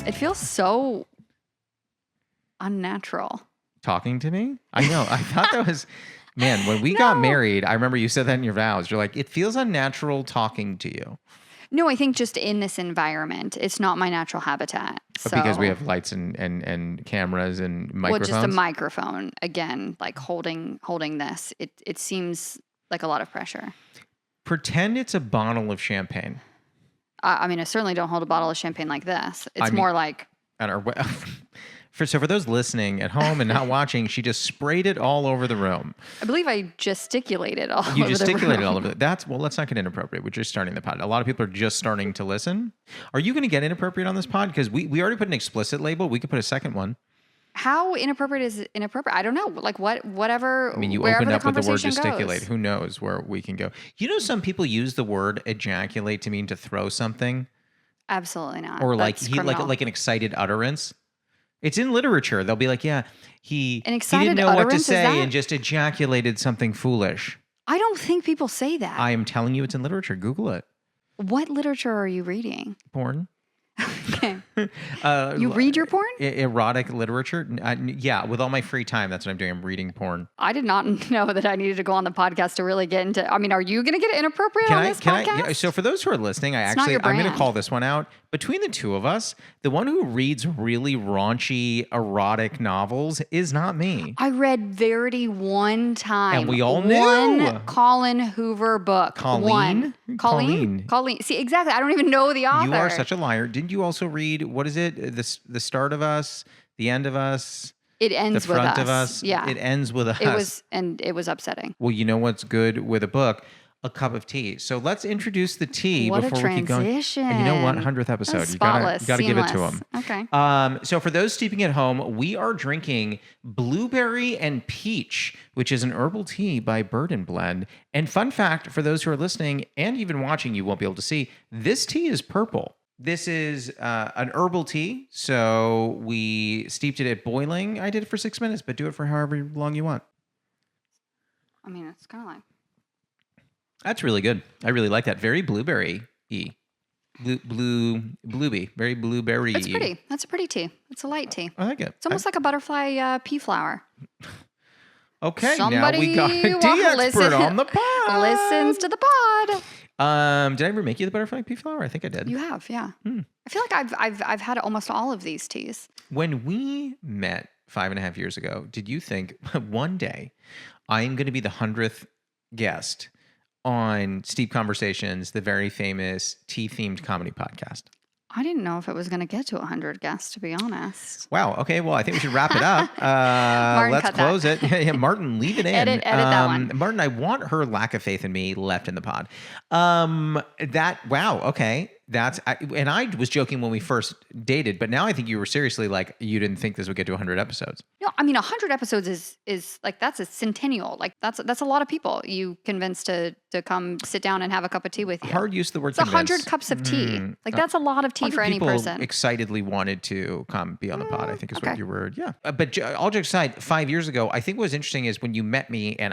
It feels so unnatural. Talking to me? I know. I thought that was, man, when we got married, I remember you said that in your vows. You're like, it feels unnatural talking to you. No, I think just in this environment, it's not my natural habitat. So, because we have lights and cameras and microphones? Well, just a microphone. Again, like holding this. It seems like a lot of pressure. Pretend it's a bottle of champagne. I mean, I certainly don't hold a bottle of champagne like this. It's more like... At our So for those listening at home and not watching, she just sprayed it all over the room. I believe I gesticulated all over the room. You gesticulated all over it. Well, let's not get inappropriate. We're just starting the pod. A lot of people are just starting to listen. Are you going to get inappropriate on this pod? Because we already put an explicit label. We could put a second one. How inappropriate is inappropriate? I don't know. Like whatever. I mean, you opened up with the word gesticulate. Who knows where we can go? You know, some people use the word ejaculate to mean to throw something. Absolutely not. Or like an excited utterance. It's in literature. They'll be like, yeah, he didn't know what to say and just ejaculated something foolish. I don't think people say that. I am telling you it's in literature. Google it. What literature are you reading? Porn. Okay. You read your porn? Erotic literature? Yeah, with all my free time, that's what I'm doing. I'm reading porn. I did not know that I needed to go on the podcast to really get into... I mean, are you going to get inappropriate on this podcast? So for those who are listening, I'm going to call this one out. Between the two of us, the one who reads really raunchy, erotic novels is not me. I read Verity one time. And we all knew. One Colin Hoover book. Colleen? Colleen. See, exactly. I don't even know the author. You are such a liar. Didn't you also read, what is it? The Start of Us, The End of Us? It ends with us. The Front of Us? Yeah. It ends with us. It was upsetting. Well, you know what's good with a book? A cup of tea. So let's introduce the tea before we keep going. And you know what? 100th episode. You gotta give it to them. Okay. So for those steeping at home, we are drinking Blueberry and Peach, which is an herbal tea by Bird and Blend. And fun fact for those who are listening and even watching, you won't be able to see, this tea is purple. This is an herbal tea. So we steeped it at boiling. I did it for 6 minutes, but do it for however long you want. I mean, it's kind of like... That's really good. I really like that. Very blueberry-y. Blueby. Very blueberry-y. It's pretty. That's a pretty tea. It's a light tea. I like it. It's almost like a butterfly pea flower. Okay, now we got a tea expert on the pod. Listens to the pod. Did I ever make you the butterfly pea flower? I think I did. You have, yeah. I feel like I've had almost all of these teas. When we met 5.5 years ago, did you think one day I am going to be the 100th guest on Steep Conversations, the very famous tea-themed comedy podcast? I didn't know if it was going to get to 100 guests, to be honest. Wow. Okay. Well, I think we should wrap it up. Let's close it. Yeah, Martin, leave it in. Edit that one. Martin, I want her lack of faith in me left in the pod. Wow. Okay. And I was joking when we first dated, but now I think you were seriously like, you didn't think this would get to 100 episodes. No, I mean, 100 episodes is like, that's a centennial. Like that's a lot of people you convinced to come sit down and have a cup of tea with you. Hard use of the word it's convince. 100 cups of tea. Like that's a lot of tea for any person. Excitedly wanted to come be on the pod, I think is what your word. Yeah. But all jokes aside, 5 years ago, I think what was interesting is when you met me and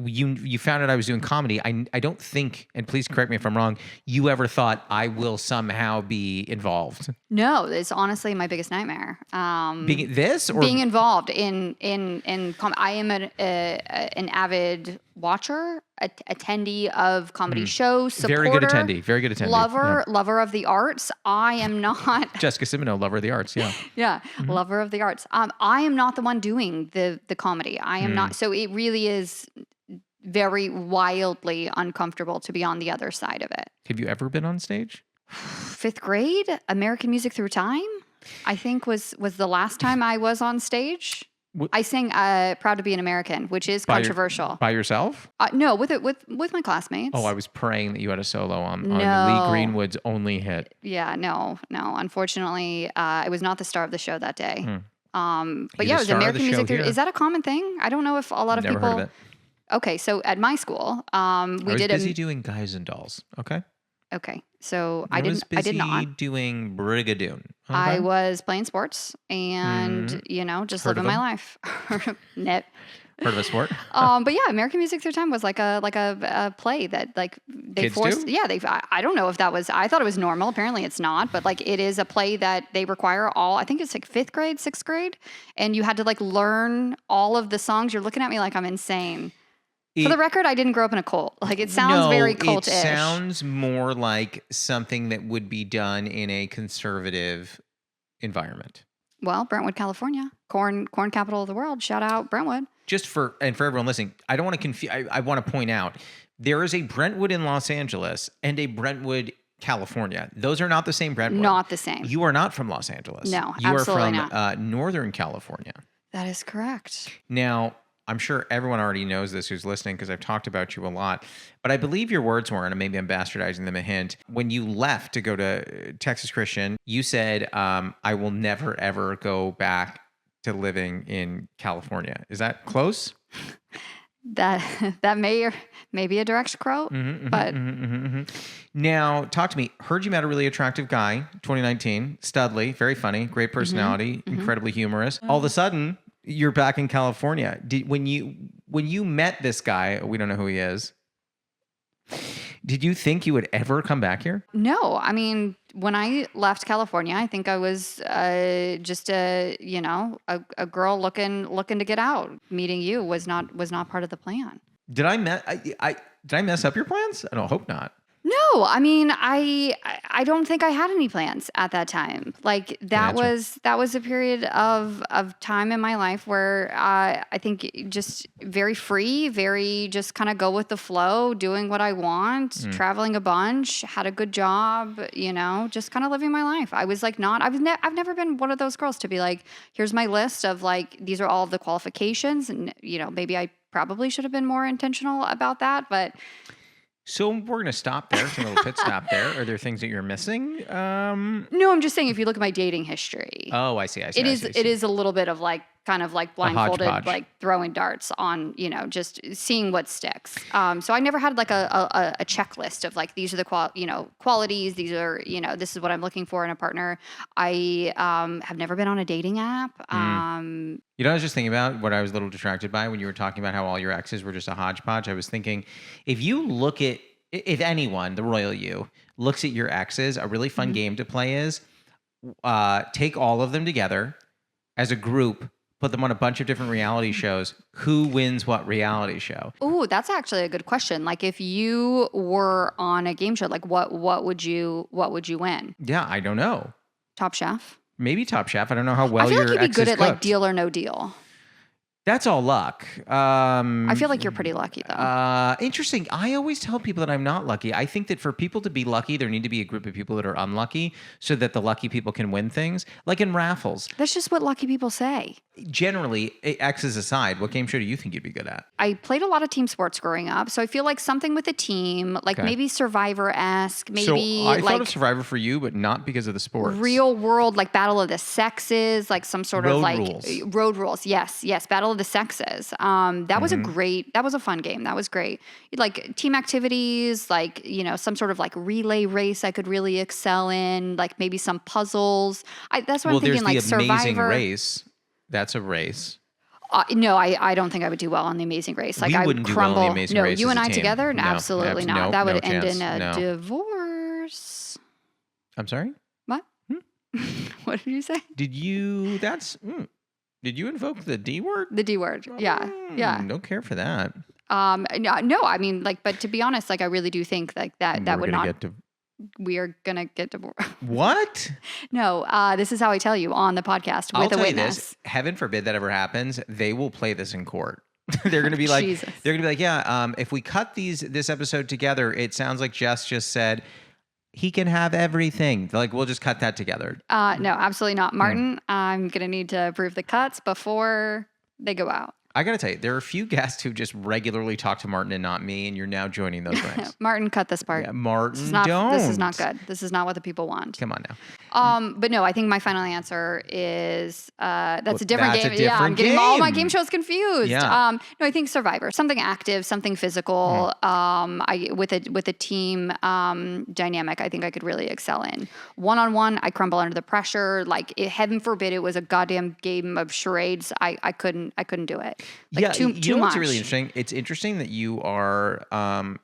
you found out I was doing comedy. I don't think, and please correct me if I'm wrong, you ever thought I will somehow be involved? No, it's honestly my biggest nightmare. Being involved in I am an avid watcher, attendee of comedy shows, supporter, very good attendee, lover of the arts. I am not Jessica Simino, lover of the arts. Yeah, lover of the arts. I am not the one doing the comedy. I am not. So it really is very wildly uncomfortable to be on the other side of it. Have you ever been on stage? 5th grade, American Music Through Time, I think was the last time I was on stage. I sang "Proud to Be an American," which is controversial. By yourself? No, with my classmames. Oh, I was praying that you had a solo on Lee Greenwood's only hit. Yeah, no. Unfortunately, I was not the star of the show that day. But yeah, it was American Music Through. Is that a common thing? I don't know if a lot of people. Never heard of it. Okay, so at my school, I was busy doing Guys and Dolls. Okay, so I did not. I was busy doing Brigadoon. Okay. I was playing sports and, just living my life. Heard of a sport? But yeah, American Music Through Time was like a play that like they Kids forced. do? Yeah, I don't know if that was. I thought it was normal. Apparently, it's not. But like, it is a play that they require all. I think it's like 5th grade, 6th grade, and you had to like learn all of the songs. You're looking at me like I'm insane. For the record, I didn't grow up in a cult. Like, it sounds very cultish. It sounds more like something that would be done in a conservative environment. Well, Brentwood, California, corn capital of the world. Shout out Brentwood. Just for everyone listening, I don't want to confuse. I want to point out there is a Brentwood in Los Angeles and a Brentwood, California. Those are not the same Brentwood. Not the same. You are not from Los Angeles. No, you absolutely are from Northern California. That is correct. Now, I'm sure everyone already knows this who's listening because I've talked about you a lot, but I believe your words were, and maybe I'm bastardizing them a hint, when you left to go to Texas Christian, you said, I will never, ever go back to living in California. Is that close? That may be a direct quote, but Now, talk to me. Heard you met a really attractive guy, 2019, Studley, very funny, great personality, incredibly humorous. All of a sudden, you're back in California. When you met this guy, we don't know who he is. Did you think you would ever come back here? No. I mean, when I left California, I think I was just a girl looking to get out. Meeting you was not part of the plan. Did I mess up your plans? I don't hope not. No, I mean, I don't think I had any plans at that time. Like that was a period of time in my life where I think just very free, very just kind of go with the flow, doing what I want, traveling a bunch, had a good job, just kind of living my life. I was like I've never been one of those girls to be like, here's my list of like, these are all of the qualifications, and maybe I probably should have been more intentional about that, but So we're going to stop there. It's a little pit stop there. Are there things that you're missing? No, I'm just saying if you look at my dating history. Oh, I see. It is a little bit of like kind of like blindfolded, like throwing darts on, just seeing what sticks. So I never had like a checklist of like, these are the qualities. These are, this is what I'm looking for in a partner. I have never been on a dating app. I was just thinking about what I was a little distracted by when you were talking about how all your exes were just a hodgepodge. I was thinking, if anyone, the royal you, looks at your exes, a really fun game to play is take all of them together as a group, put them on a bunch of different reality shows. Who wins what reality show? Ooh, that's actually a good question. Like if you were on a game show, like what would you win? Yeah, I don't know. Top Chef? Maybe Top Chef. I don't know how well I feel your like you'd be good exes at like cooked. Deal or No Deal. That's all luck. I feel like you're pretty lucky though. Interesting. I always tell people that I'm not lucky. I think that for people to be lucky, there need to be a group of people that are unlucky so that the lucky people can win things. Like in raffles. That's just what lucky people say. Generally, exes aside, what game show do you think you'd be good at? I played a lot of team sports growing up, so I feel like something with a team, like maybe Survivor-esque, maybe So I thought of Survivor for you, but not because of the sports. Real world, like Battle of the Sexes, like some sort of like rules. Road rules. Yes, Battle of the Sexes. That was a fun game. That was great. Like team activities, like, some sort of like relay race I could really excel in, like maybe some puzzles. That's what I'm thinking, like there's the Amazing Survivor. Race. That's a race. No, I don't think I would do well on The Amazing Race. Like We I would wouldn't do crumble. well on The Amazing No, Race you as and a I team. together? No, Absolutely not. no, That would no end chance. in a No. divorce. I'm sorry? What? What did you say? Did you invoke the D word? The D word. Yeah. Don't care for that. No, I mean, like, but to be honest, like, I really do think like that would not. We are gonna get divorced. What? No, this is how I tell you on the podcast with a witness. Heaven forbid that ever happens. They will play this in court. They're gonna be like, yeah. If we cut this episode together, it sounds like Jess just said he can have everything. Like we'll just cut that together. No, absolutely not, Martin. I'm gonna need to approve the cuts before they go out. I got to tell you, there are a few guests who just regularly talk to Martin and not me, and you're now joining those ranks. Martin, cut this part. Yeah, Martin, don't. This is not good. This is not what the people want. Come on now. But no, I think my final answer is that's a different that's game. a different I'm getting all my game. game shows confused. Yeah. No, I think Survivor, something active, something physical. With a team dynamic, I think I could really excel in. One-on-one, I crumble under the pressure. Like heaven forbid it was a goddamn game of charades. I couldn't do it. Yeah, too you know much. what's really interesting? It's interesting that you are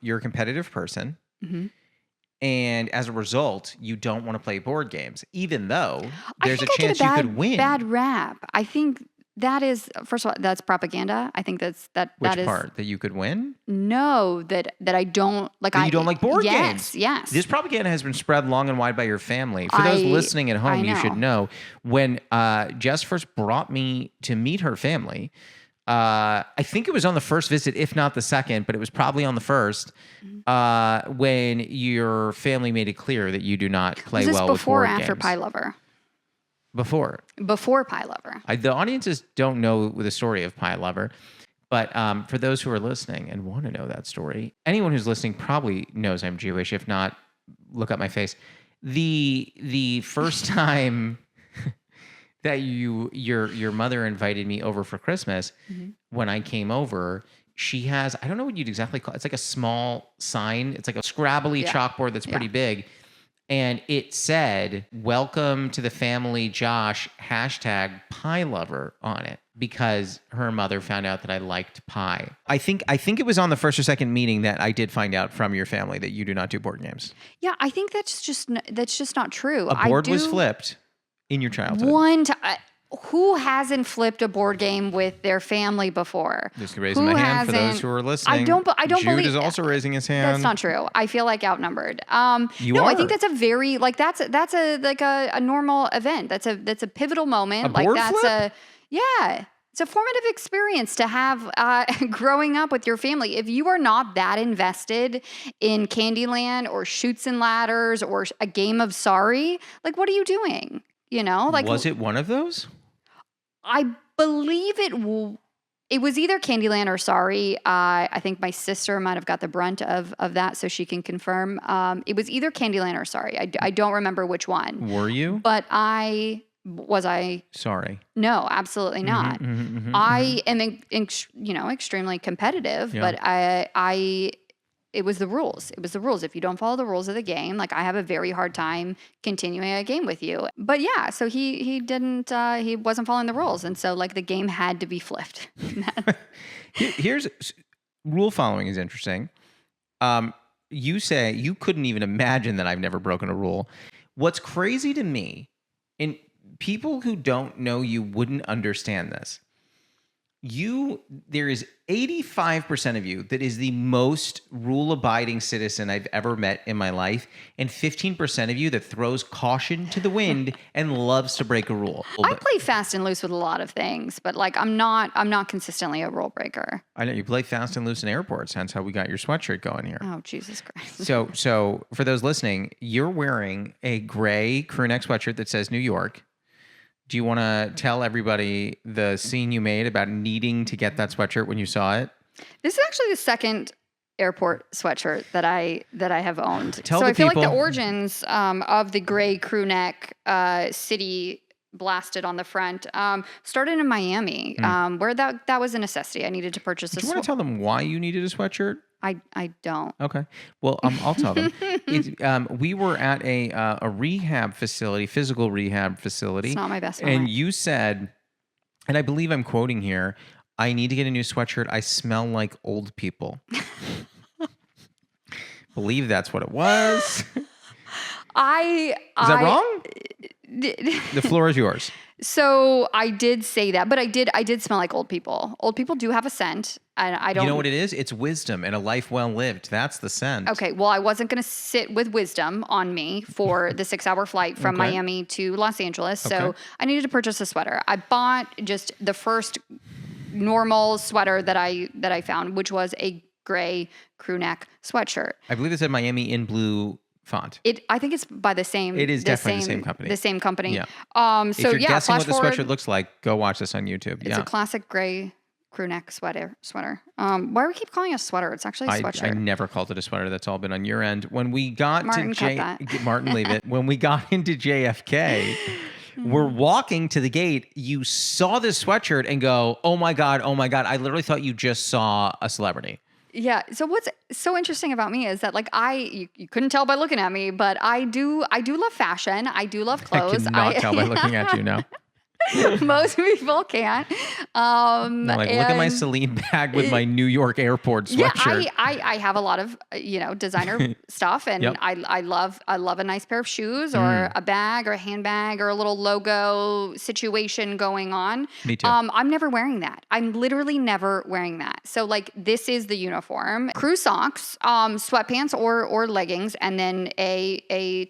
you're a competitive person, and as a result, you don't want to play board games, even though I there's a think I chance get you a could win. bad rap. I think that is, first of all, that's propaganda. I think that Which is part? That you could win? no, that I don't like. That you don't like board yes, games? Yes, This propaganda has been spread long and wide by your family. For those listening at home, you should know when Jess first brought me to meet her family. I think it was on the first visit, if not the second, but it was probably on the first, when your family made it clear that you do not play Was this well with before or board after games. Pie Lover? Before Pie Lover. the audiences don't know the story of Pie Lover, but for those who are listening and want to know that story, anyone who's listening probably knows I'm Jewish. If not, look up my face. The first time that your mother invited me over for Christmas, when I came over, she has, I don't know what you'd exactly call it. It's like a small sign. It's like a scrabbly chalkboard that's pretty big. And it said, "Welcome to the family, Josh, #pie lover" on it, because her mother found out that I liked pie. I think it was on the first or second meeting that I did find out from your family that you do not do board games. Yeah, I think that's just not true. A board was flipped in your childhood. One time. Who hasn't flipped a board game with their family before? Just raising my hand for those who are listening. I don't Jude believe is also raising his hand. That's not true. I feel like outnumbered. You are. I think that's a very that's a normal event. That's a pivotal moment. A board flip? It's a formative experience to have growing up with your family. If you are not that invested in Candyland or Chutes and Ladders or a game of Sorry, like, what are you doing? You know, like, was it one of those? I believe it was either Candyland or Sorry. I think my sister might have got the brunt of that, so she can confirm. It was either Candyland or Sorry. I don't remember which one. Were you? But was I? Sorry. No, absolutely not. I am, extremely competitive, but it was the rules. It was the rules. If you don't follow the rules of the game, like, I have a very hard time continuing a game with you. But yeah, so he didn't, he wasn't following the rules. And so, like, the game had to be flipped. Here's rule following is interesting. You say you couldn't even imagine that I've never broken a rule. What's crazy to me, and people who don't know you wouldn't understand this. There is 85% of you that is the most rule-abiding citizen I've ever met in my life, and 15% of you that throws caution to the wind and loves to break a rule. I play fast and loose with a lot of things, but, like, I'm not consistently a rule breaker. I know you play fast and loose in airports. That's how we got your sweatshirt going here. Oh, Jesus Christ! So for those listening, you're wearing a gray crew neck sweatshirt that says New York. Do you want to tell everybody the scene you made about needing to get that sweatshirt when you saw it? This is actually the second airport sweatshirt that I have owned. Tell so the I feel people. like the origins of the gray crew neck city blasted on the front started in Miami, where that was a necessity. I needed to purchase Do you want to tell them why you needed a sweatshirt? I don't. Okay. Well, I'll tell them. We were at a rehab facility, physical rehab facility. It's not my best And moment. you said, and I believe I'm quoting here, "I need to get a new sweatshirt. I smell like old people." Believe that's what it was. Is that wrong? The floor is yours. So I did say that, but I did smell like old people. Old people do have a scent, and I don't. You know what it is? It's wisdom and a life well lived. That's the scent. Okay, well, I wasn't going to sit with wisdom on me for the 6-hour flight from Miami to Los Angeles, so I needed to purchase a sweater. I bought just the first normal sweater that I found, which was a gray crew neck sweatshirt. I believe it said Miami in blue font. I think it's by the same. It is definitely the same company. The same company. Yeah. So if you're guessing what the flash sweatshirt forward, looks like, go watch this on YouTube. It's a classic gray crew neck sweater. Why do we keep calling it a sweater? It's actually a sweatshirt. I never called it a sweater. That's all been on your end. When we got Martin, to Martin, leave it. When we got into JFK, we're walking to the gate. You saw this sweatshirt and go, "Oh my God, oh my God." I literally thought you just saw a celebrity. Yeah. So what's so interesting about me is that, like, you couldn't tell by looking at me, but I do love fashion. I do love clothes. I cannot tell by looking at you now. Most people can't. Like, look at my Celine bag with my New York airport sweatshirt. Yeah, I have a lot of designer stuff, and Yep. I love a nice pair of shoes or a bag or a handbag or a little logo situation going on. Me too. I'm never wearing that. I'm literally never wearing that. So like this is the uniform: crew socks, sweatpants or leggings, and then a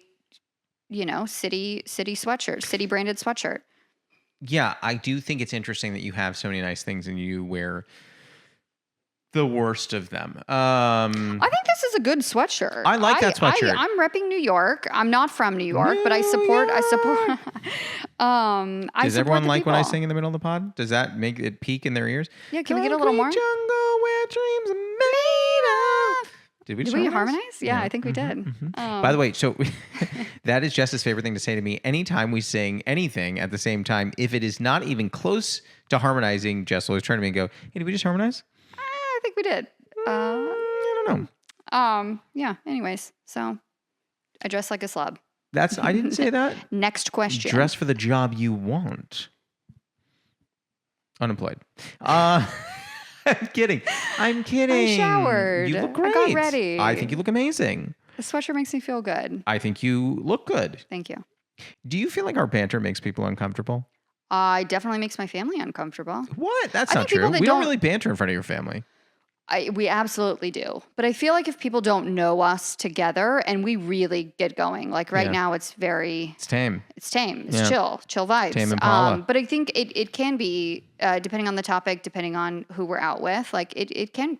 city sweatshirt, city branded sweatshirt. Yeah, I do think it's interesting that you have so many nice things and you wear the worst of them. I think this is a good sweatshirt. I like that sweatshirt. I'm repping New York. I'm not from New York, but I support. Does everyone like when I sing in the middle of the pod? Does that make it peak in their ears? Yeah, can we get a little more? Jungle where dreams are made of. Did we harmonize? Yeah, I think we did. By the way, so that is Jess's favorite thing to say to me. Anytime we sing anything at the same time, if it is not even close to harmonizing, Jess will always turn to me and go, "Hey, did we just harmonize?" I think we did. I don't know. Yeah. Anyways, so I dress like a slob. I didn't say that. Next question. Dress for the job you want. Unemployed. I'm kidding. I showered. You look great. I got ready. I think you look amazing. The sweatshirt makes me feel good. I think you look good. Thank you. Do you feel like our banter makes people uncomfortable? It definitely makes my family uncomfortable. What? That's not true. We don't really banter in front of your family. We absolutely do. But I feel like if people don't know us together and we really get going, like right now it's tame. It's tame. It's chill vibes. Tame Impala. But I think it can be, depending on the topic, depending on who we're out with, like it can,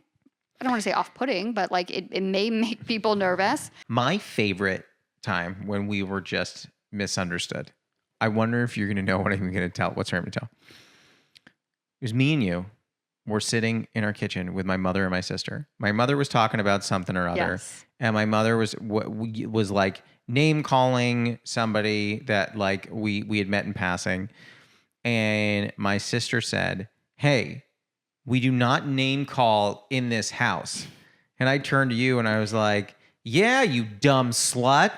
I don't want to say off-putting, but like it may make people nervous. My favorite time when we were just misunderstood. I wonder if you're going to know what I'm going to tell. What's her name to tell? It was me and you. We're sitting in our kitchen with my mother and my sister. My mother was talking about something or other, and my mother was like name calling somebody that like we had met in passing, and my sister said, "Hey, we do not name call in this house." And I turned to you and I was like, "Yeah, you dumb slut."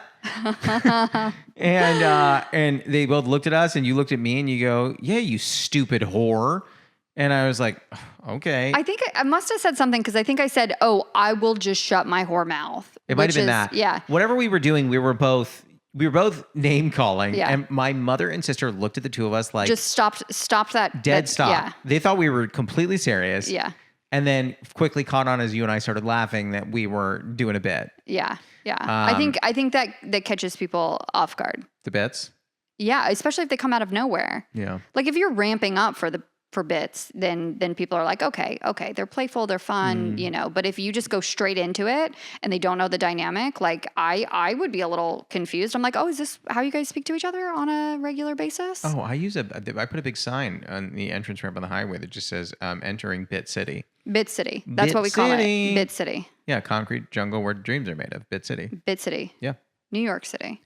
and they both looked at us, and you looked at me and you go, "Yeah, you stupid whore." And I was like, okay. I think I must have said something because I think I said, "Oh, I will just shut my whore mouth." It might have been that. Yeah. Whatever we were doing, we were both name calling. Yeah. And my mother and sister looked at the two of us like just stopped that dead stop. Yeah. They thought we were completely serious. Yeah. And then quickly caught on as you and I started laughing that we were doing a bit. Yeah. Yeah. I think that catches people off guard. The bits? Yeah, especially if they come out of nowhere. Yeah. Like if you're ramping up for bits, then people are like, okay, they're playful, they're fun, but if you just go straight into it and they don't know the dynamic, like I would be a little confused. I'm like, oh, is this how you guys speak to each other on a regular basis? Oh, I put a big sign on the entrance ramp on the highway that just says, entering Bit City. Bit City. That's what we call it. Bit City. Yeah. Concrete jungle where dreams are made of. Bit City. Bit City. Yeah. New York City.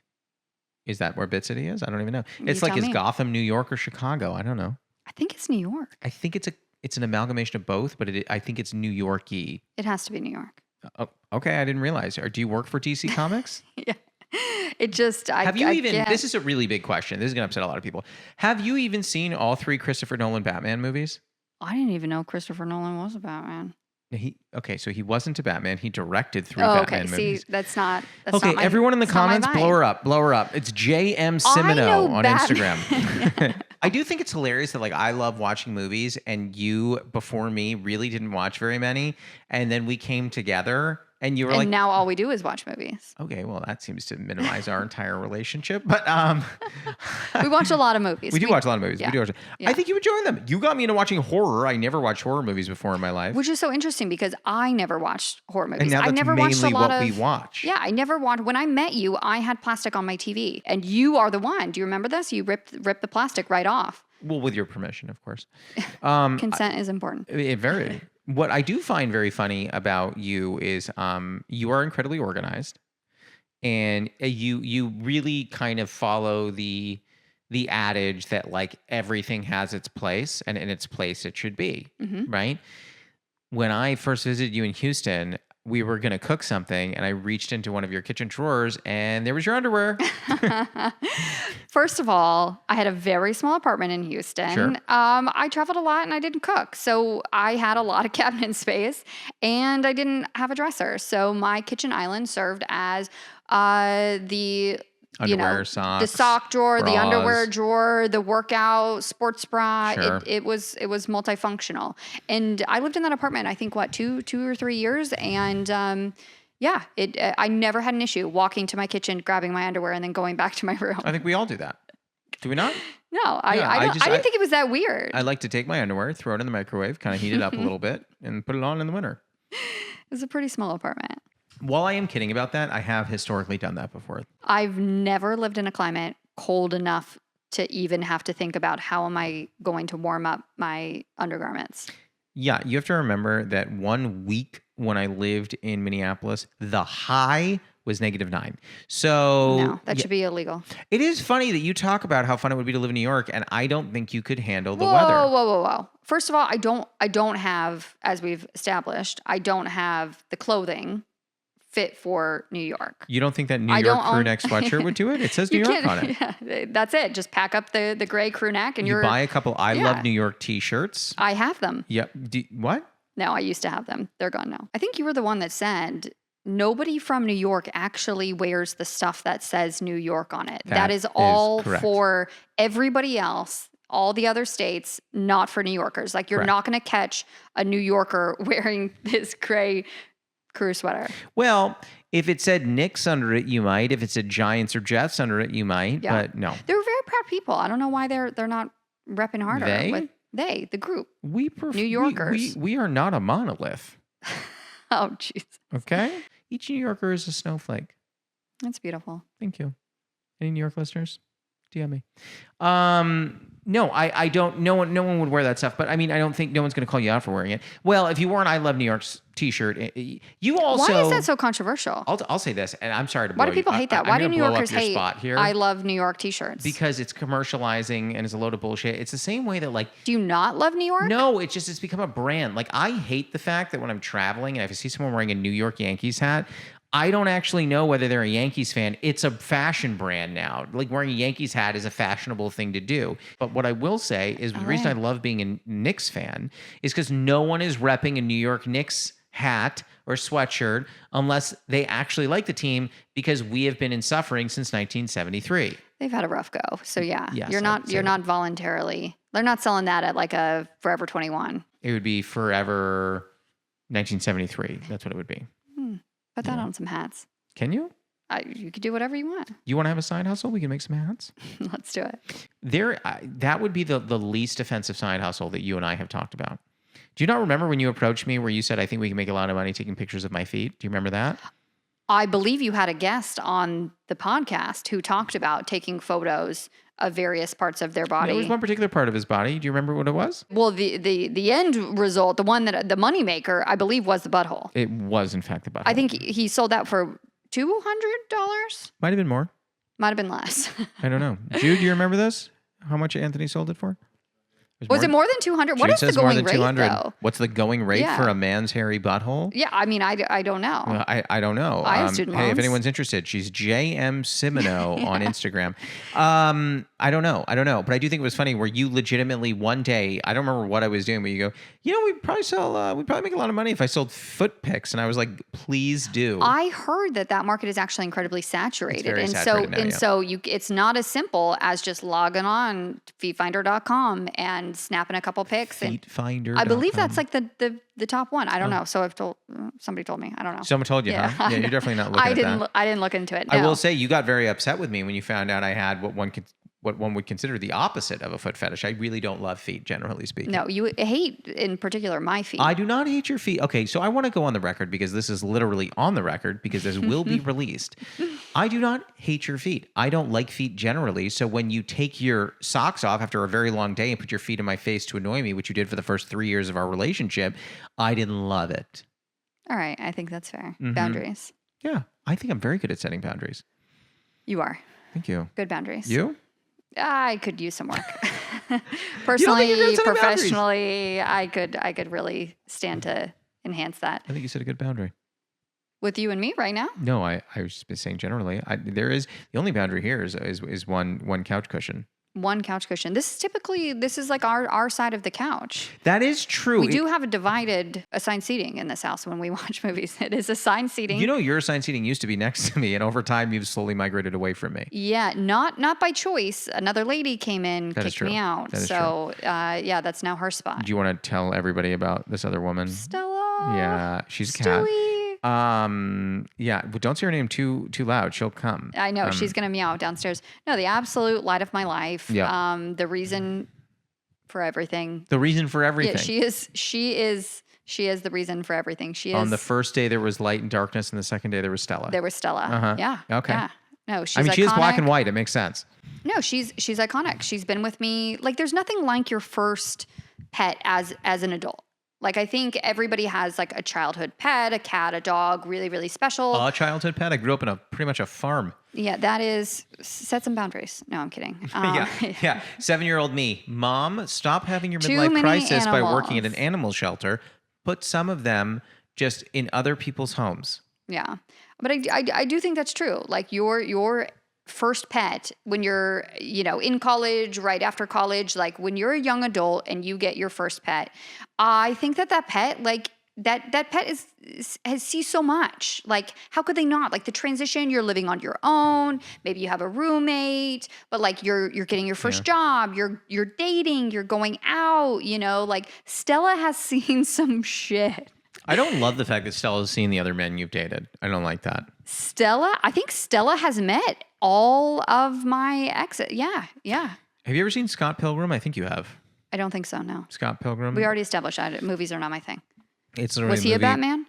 Is that where Bit City is? I don't even know. It's like, is Gotham, New York or Chicago? I don't know. I think it's New York. I think it's an amalgamation of both, but I think it's New York-y. It has to be New York. Oh, okay, I didn't realize. Do you work for DC Comics? Yeah. It just, this is a really big question. This is going to upset a lot of people. Have you even seen all 3 Christopher Nolan Batman movies? I didn't even know Christopher Nolan was a Batman. So he wasn't a Batman. He directed 3 Batman movies. See, that's not everyone in the comments, blow her up. It's JM Simino on Instagram. I do think it's hilarious that like I love watching movies, and you before me really didn't watch very many, and then we came together. And you were and now all we do is watch movies. Okay, well, that seems to minimize our entire relationship. But we watch a lot of movies. We do watch a lot of movies. Yeah. I think you would join them. You got me into watching horror. I never watched horror movies before in my life. Which is so interesting because I never watched horror movies. And now that's I never mainly watched a lot what of, we watch. Yeah, I never watched. When I met you, I had plastic on my TV. And you are the one. Do you remember this? You ripped the plastic right off. Well, with your permission, of course. Consent is important. Very. What I do find very funny about you is you are incredibly organized, and you really kind of follow the adage that like everything has its place, and in its place it should be, right? When I first visited you in Houston, we were going to cook something, and I reached into one of your kitchen drawers, and there was your underwear. First of all, I had a very small apartment in Houston. Sure. I traveled a lot and I didn't cook. So I had a lot of cabinet space and I didn't have a dresser. So my kitchen island served as the Underwear, the socks, sock drawer, the bras. underwear drawer, the workout sports bra. Sure. It was multifunctional. And I lived in that apartment, I think, 2 or 3 years. And I never had an issue walking to my kitchen, grabbing my underwear, and then going back to my room. I think we all do that. Do we not? No, I didn't think it was that weird. I like to take my underwear, throw it in the microwave, kind of heat it up a little bit, and put it on in the winter. It was a pretty small apartment. While I am kidding about that, I have historically done that before. I've never lived in a climate cold enough to even have to think about how am I going to warm up my undergarments. Yeah, you have to remember that 1 week when I lived in Minneapolis, the high was -9. So No, that should be illegal. It is funny that you talk about how fun it would be to live in New York, and I don't think you could handle the Whoa, weather. whoa. First of all, I don't have, as we've established, I don't have the clothing fit for New York. You don't think that New York crew neck sweatshirt would do it? It says New York on it. Yeah, that's it. Just pack up the gray crew neck and you buy a couple I Love New York t-shirts. I have them. Yep. What? No, I used to have them. They're gone now. I think you were the one that said nobody from New York actually wears the stuff that says New York on it. That is all for everybody else, all the other states, not for New Yorkers. Like you're not going to catch a New Yorker wearing this gray crew sweater. Well, if it said Knicks under it, you might. If it said Giants or Jets under it, you might. Yeah. But no. They were very proud people. I don't know why they're not repping harder. The group. New Yorkers. We are not a monolith. Oh, jeez. Okay? Each New Yorker is a snowflake. That's beautiful. Thank you. Any New York listeners? DM me. No, I don't. No one would wear that stuff. But I mean, I don't think no one's going to call you out for wearing it. Well, if you wore an I Love New York t-shirt, you also. Why is that so controversial? I'll say this, and I'm sorry to. Why do people hate that? Why do New Yorkers hate I Love New York t-shirts? Because it's commercializing and it's a load of bullshit. It's the same way that like. Do you not love New York? No, it's become a brand. Like I hate the fact that when I'm traveling and if I see someone wearing a New York Yankees hat, I don't actually know whether they're a Yankees fan. It's a fashion brand now. Like wearing a Yankees hat is a fashionable thing to do. But what I will say is the reason I love being a Knicks fan is because no one is repping a New York Knicks hat or sweatshirt unless they actually like the team because we have been in suffering since 1973. They've had a rough go. So yes, you're not voluntarily. They're not selling that at like a Forever 21. It would be Forever 1973. That's what it would be. Put that on some hats. Can you? You could do whatever you want. You want to have a side hustle? We can make some hats. Let's do it. That would be the least offensive side hustle that you and I have talked about. Do you not remember when you approached me where you said, I think we can make a lot of money taking pictures of my feet? Do you remember that? I believe you had a guest on the podcast who talked about taking photos of various parts of their body. There was one particular part of his body. Do you remember what it was? Well, the end result, the one that the moneymaker, I believe, was the butthole. It was, in fact, the butthole. I think he sold that for $200. Might have been more. Might have been less. I don't know. Jude, do you remember this? How much Anthony sold it for? Was it more than 200? What is the going rate, though? What's the going rate for a man's hairy butthole? Yeah, I mean, I don't know. I don't know. I have student loans. Hey, if anyone's interested, she's J.M. Simino on Instagram. I don't know. But I do think it was funny where you legitimately one day, I don't remember what I was doing, but you go, we'd probably make a lot of money if I sold foot pics. And I was like, please do. I heard that market is actually incredibly saturated. It's very saturated now, so it's not as simple as just logging on feetfinder.com and snapping a couple pics. Feetfinder. I believe that's like the top one. I don't know. So somebody told me. I don't know. Someone told you, huh? Yeah, you're definitely not looking at that. I didn't look into it. No. I will say you got very upset with me when you found out I had what one would consider the opposite of a foot fetish. I really don't love feet, generally speaking. No, you hate, in particular, my feet. I do not hate your feet. Okay, so I want to go on the record because this is literally on the record because this will be released. I do not hate your feet. I don't like feet generally. So when you take your socks off after a very long day and put your feet in my face to annoy me, which you did for the first 3 years of our relationship, I didn't love it. All right, I think that's fair. Mm-hmm. Boundaries. Yeah, I think I'm very good at setting boundaries. You are. Thank you. Good boundaries. You? I could use some work. Personally, professionally, I could really stand to enhance that. I think you set a good boundary. With you and me right now? No, I was just saying generally. There is the only boundary here is one couch cushion. One couch cushion. This is like our side of the couch. That is true. We do have assigned seating in this house when we watch movies. It is assigned seating. You know, your assigned seating used to be next to me, and over time you've slowly migrated away from me. Yeah, not by choice. Another lady came in, kicked me out. That is so yeah, that's now her spot. Do you want to tell everybody about this other woman? Stella. Yeah, she's a cat. Stewie. Yeah, but don't say her name too loud. She'll come. I know she's gonna meow downstairs. No, the absolute light of my life. Yeah. The reason for everything. The reason for everything. Yeah, she is the reason for everything. She is. On the first day there was light and darkness, and the second day there was Stella. There was Stella. Uh-huh. Yeah. Okay. Yeah. No, she's. I mean, iconic. she is black and white. It makes sense. No, she's iconic. She's been with me. Like, there's nothing like your first pet as an adult. Like, I think everybody has like a childhood pet, a cat, a dog, really, really special. A childhood pet? I grew up in pretty much a farm. Yeah, that is, set some boundaries. No, I'm kidding. Yeah. 7-year-old me. Mom, stop having your Too midlife many crisis by working at animals. an animal shelter. Put some of them just in other people's homes. Yeah. But I do think that's true. Like, your first pet when you're, in college, right after college, like when you're a young adult and you get your first pet, I think that pet, like that pet has sees so much. Like, how could they not? Like, the transition, you're living on your own, maybe you have a roommate, but like you're getting your first job, you're dating, you're going out, like Stella has seen some shit. I don't love the fact that Stella's seen the other men you've dated. I don't like that. I think Stella has met all of my exes. Yeah. Have you ever seen Scott Pilgrim? I think you have. I don't think so, no. Scott Pilgrim? We already established that movies are not my thing. It's Was he a Batman?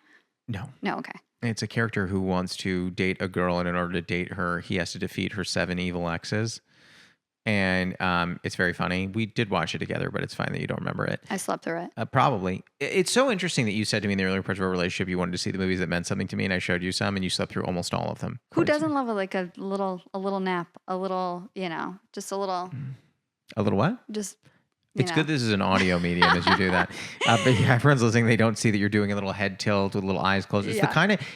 No. No, okay. It's a character who wants to date a girl, and in order to date her, he has to defeat her 7 evil exes. And it's very funny. We did watch it together, but it's fine that you don't remember it. I slept through it. Probably. It's so interesting that you said to me in the earlier part of our relationship you wanted to see the movies that meant something to me, and I showed you some, and you slept through almost all of them. Who doesn't love a little nap, a little, just a little. A little what? Just. It's good this is an audio medium as you do that. But yeah, everyone's listening. They don't see that you're doing a little head tilt with little eyes closed. It's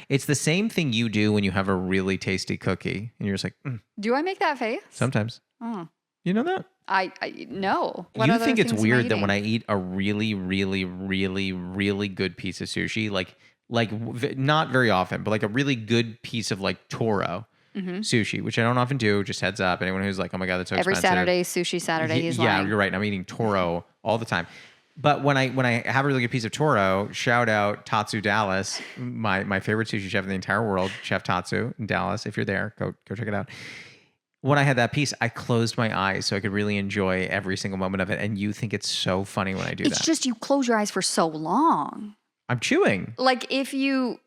it's the same thing you do when you have a really tasty cookie, and you're just like, Do I make that face? Sometimes. Oh. You know that? I no. What You other think it's things am I weird that eating? when I eat a really, really, really, really good piece of sushi, not very often, but like a really good piece of like Toro sushi, which I don't often do, just heads up. Anyone who's like, oh my God, that's so Every expensive. Saturday, sushi Saturday, he's Yeah, lying. you're right. I'm eating Toro all the time. But when I have a really good piece of Toro, shout out Tatsu Dallas, my favorite sushi chef in the entire world, Chef Tatsu in Dallas. If you're there, go check it out. When I had that piece, I closed my eyes so I could really enjoy every single moment of it. And you think it's so funny when I do that. It's just you close your eyes for so long. I'm chewing. Like, if you,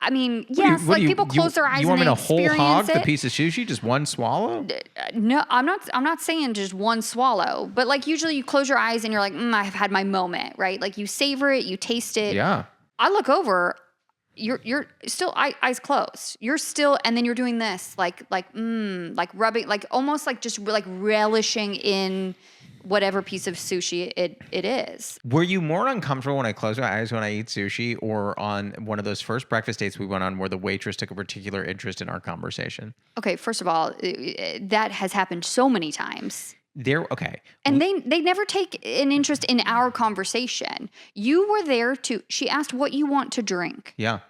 I mean, yes, people close their eyes You want and me they to whole experience hog it. the piece of sushi, just one swallow? No, I'm not saying just one swallow, but like usually you close your eyes and you're like, I've had my moment, right? Like, you savor it, you taste it. Yeah. I look over, you're still eyes closed. You're still, and then you're doing this, like rubbing, like almost like just like relishing in whatever piece of sushi it is. Were you more uncomfortable when I close my eyes when I eat sushi, or on one of those first breakfast dates we went on where the waitress took a particular interest in our conversation? Okay, first of all, that has happened so many times. Okay. And they never take an interest in our conversation. You were there she asked what you want to drink. Yeah.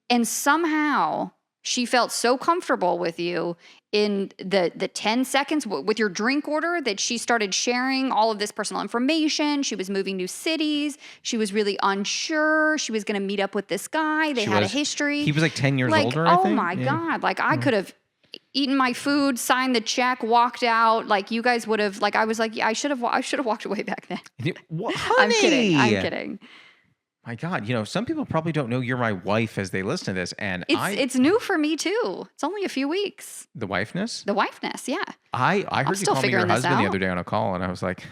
And somehow she felt so comfortable with you in the 10 seconds with your drink order that she started sharing all of this personal information. She was moving new cities. She was really unsure. She was going to meet up with this guy. They had a history. He was like 10 years like, older, I think. Oh my God. Like, I could have eaten my food, signed the check, walked out. Like, you guys would have, like, I was like, I should have walked away back then. What? I'm kidding. My God, some people probably don't know you're my wife as they listen to this, and It's new for me too. It's only a few weeks. The wifeness? The wifeness, yeah. I heard you still call me your figuring this husband the out. other day on a call, and I was like,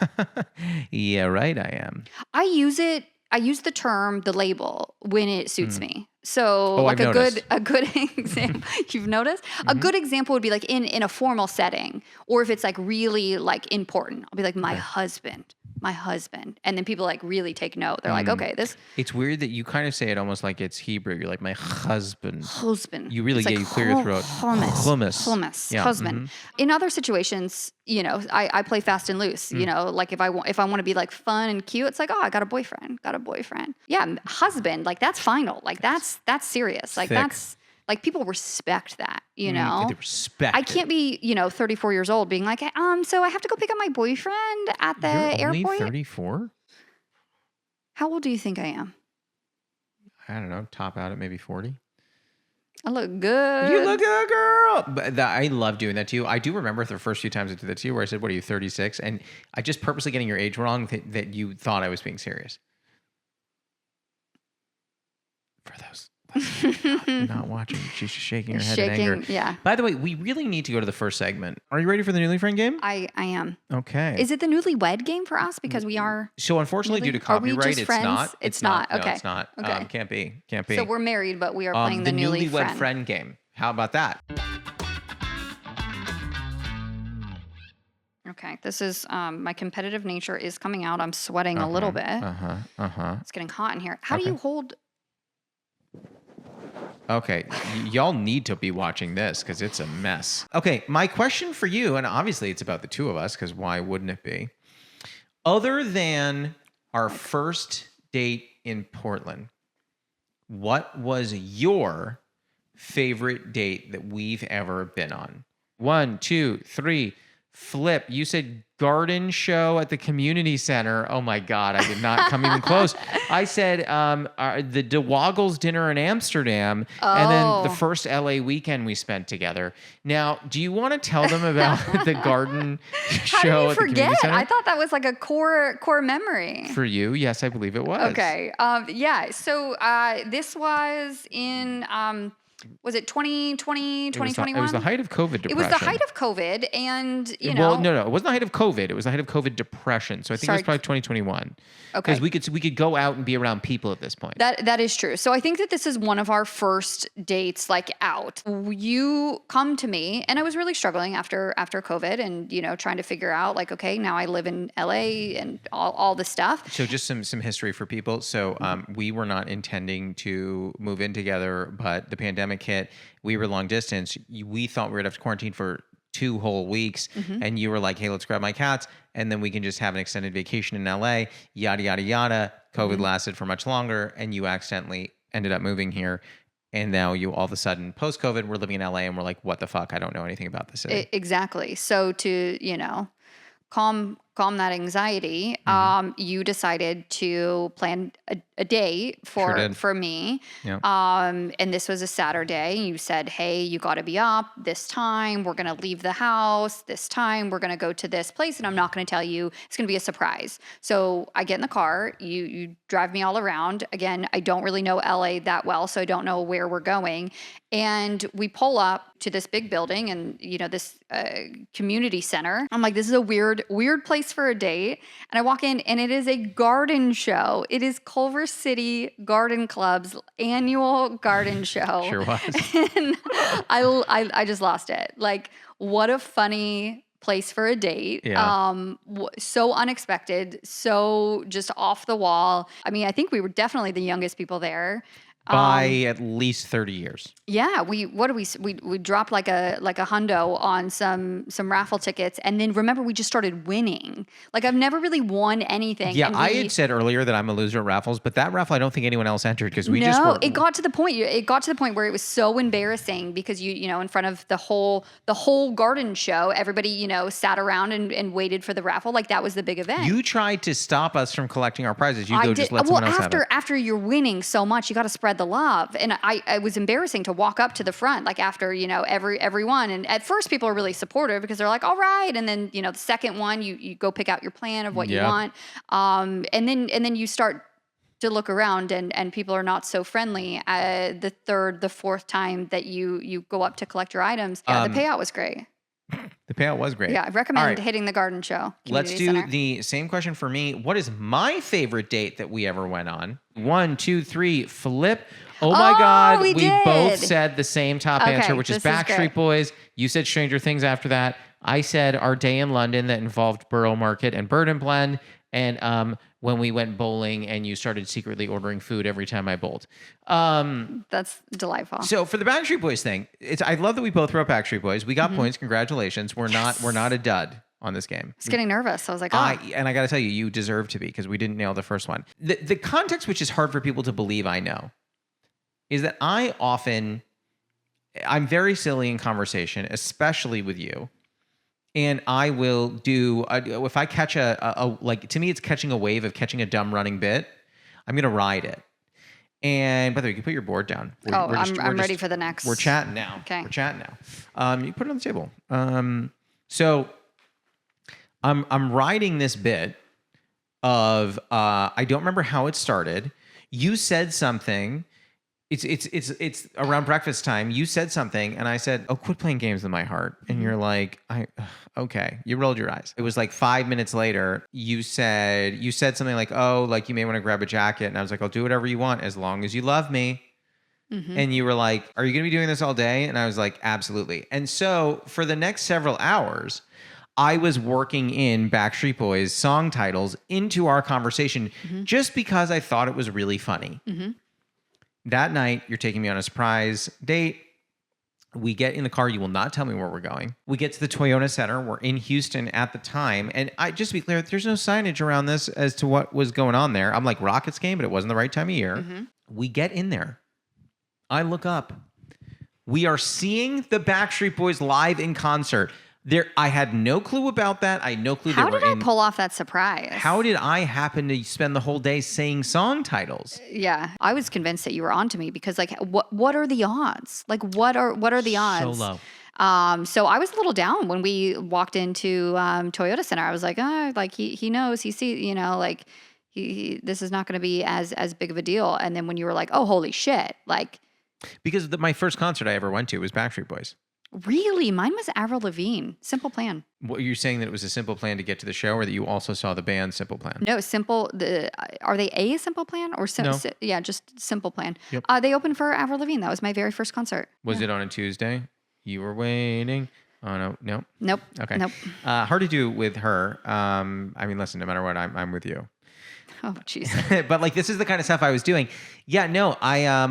yeah, right, I am. I use the term, the label, when it suits me. So like I've a good example, you've noticed? A good example would be like in a formal setting, or if it's like really like important. I'll be like, my husband, my husband. And then people like really take note. They're like, okay, this It's weird that you kind of say it almost like it's Hebrew. You're like, my husband. husband. You really It's get like you clear your throat. Hummus. Yeah. Husband. In other situations, you know, I play fast and loose. You know, like if I want to be like fun and cute, it's like, oh, I got a boyfriend. Yeah, husband. Like that's final. Like that's serious. Like thick. that's like people respect that. You know, They respect. I can't be 34 years old being like, so I have to go pick up my boyfriend at the You're only airport. 34? How old do you think I am? I don't know. Top out at maybe 40. I look good. You look good, girl. But I love doing that to you. I do remember the first few times I did that to you where I said, what are you, 36? And I just purposely getting your age wrong that you thought I was being serious. For those not watching, she's just shaking her head in anger. Yeah. By the way, we really need to go to the first segment. Are you ready for the Newly Friend game? I am. Okay. Is it the newlywed game for us? Because we are. So unfortunately, due to copyright, it's not. It's not. No, Okay. it's not. Okay. Can't be. So we're married, but we are playing the newlywed friend game. How about that? Okay. This is my competitive nature is coming out. I'm sweating a little bit. It's getting hot in here. How do you hold? Okay, y'all need to be watching this because it's a mess. Okay, my question for you, and obviously it's about the two of us because why wouldn't it be? Other than our first date in Portland, what was your favorite date that we've ever been on? 1, 2, 3. Flip, you said garden show at the community center. Oh my God, I did not come even close. I said the De Woggles dinner in Amsterdam, and then the first LA weekend we spent together. Now, do you want to tell them about the garden show at the community center? I thought that was like a core memory. For you, yes, I believe it was. Okay. Yeah. So this was in. Was it 2020, 2021? It was the height of COVID depression. It was the height of COVID, and Well, no, it wasn't the height of COVID. It was the height of COVID depression. So I think it was probably 2021. Okay. Because we could go out and be around people at this point. That is true. So I think that this is one of our first dates, like out. You come to me, and I was really struggling after COVID, and trying to figure out like, okay, now I live in LA and all this stuff. So just some history for people. So we were not intending to move in together, but the pandemic hit. We were long distance. We thought we would have to quarantine for 2 whole weeks. And you were like, hey, let's grab my cats. And then we can just have an extended vacation in LA, yada, yada, yada. COVID lasted for much longer. And you accidentally ended up moving here. And now you all of a sudden, post-COVID, we're living in LA and we're like, what the fuck? I don't know anything about this city. Exactly. So to, calm that anxiety, you decided to plan a date for me. Yeah. And this was a Saturday. You said, hey, you got to be up this time. We're going to leave the house this time. We're going to go to this place, and I'm not going to tell you. It's going to be a surprise. So I get in the car. You drive me all around. Again, I don't really know LA that well, so I don't know where we're going. And we pull up to this big building and, this community center. I'm like, this is a weird place for a date. And I walk in, and it is a garden show. It is Culver City Garden Club's annual garden show. Sure was. And I just lost it. Like, what a funny place for a date. Yeah. So unexpected, so just off the wall. I mean, I think we were definitely the youngest people there. By at least 30 years. Yeah, we dropped like a hundo on some raffle tickets, and then remember we just started winning. Like I've never really won anything. Yeah, I had said earlier that I'm a loser at raffles, but that raffle I don't think anyone else entered because it got to the point. It got to the point where it was so embarrassing because you in front of the whole garden show, everybody sat around and waited for the raffle. Like that was the big event. You tried to stop us from collecting our prizes. Just let someone else have it. After you're winning so much, you got to spread the love. And it was embarrassing to walk up to the front, like after, everyone. And at first people are really supportive because they're like, all right. And then, the second one, you go pick out your plan of what you want. And then you start to look around and people are not so friendly. The third, the fourth time that you go up to collect your items. Yeah, the payout was great. The payout was great. Yeah, I recommend hitting the garden show. Let's do the same question for me. What is my favorite date that we ever went on? 1, 2, 3, flip. Oh my God. We both said the same top answer, which is Backstreet Boys. You said Stranger Things after that. I said our day in London that involved Borough Market and Bird and Blend. and when we went bowling and you started secretly ordering food every time I bowled. That's delightful. So for the Backstreet Boys thing, I love that we both wrote Backstreet Boys. We got points. Congratulations. We're not a dud on this game. I was getting nervous. I was like, oh. And I got to tell you, you deserve to be, because we didn't nail the first one. The context, which is hard for people to believe I know, is that I'm very silly in conversation, especially with you. And I will do, if I catch like, to me, it's catching a wave of catching a dumb running bit. I'm going to ride it. And by the way, you can put your board down. I'm ready for the next. We're chatting now. Okay. We're chatting now. You can put it on the table. So I'm riding this bit of, I don't remember how it started. You said something. It's around breakfast time. You said something, and I said, "Oh, quit playing games with my heart." And you're like, "Okay." You rolled your eyes. It was like 5 minutes later. You said something like, "Oh, like you may want to grab a jacket," and I was like, "I'll do whatever you want as long as you love me." And you were like, "Are you going to be doing this all day?" And I was like, "Absolutely." And so for the next several hours, I was working in Backstreet Boys song titles into our conversation just because I thought it was really funny. That night, you're taking me on a surprise date. We get in the car. You will not tell me where we're going. We get to the Toyota Center. We're in Houston at the time. And just to be clear, there's no signage around this as to what was going on there. I'm like, Rockets game, but it wasn't the right time of year. We get in there. I look up. We are seeing the Backstreet Boys live in concert. I had no clue about that. I had no clue. How did I pull off that surprise? How did I happen to spend the whole day saying song titles? Yeah, I was convinced that you were onto me because, like, what are the odds? Like, what are the odds? So low. So I was a little down when we walked into Toyota Center. I was like, like he knows, he sees, like this is not going to be as big of a deal. And then when you were like, oh, holy shit, like, because my first concert I ever went to was Backstreet Boys. Really? Mine was Avril Lavigne. Simple Plan. What, you're saying that it was a simple plan to get to the show, or that you also saw the band Simple Plan? No, Simple. Are they a Simple Plan or No. Yeah, just Simple Plan. Yep. They opened for Avril Lavigne. That was my very first concert. Was it on a Tuesday? You were waiting. Oh no. Nope. Okay. Nope. Hard to do with her. I mean, listen. No matter what, I'm with you. Oh, jeez. But like, this is the kind of stuff I was doing. Yeah, no,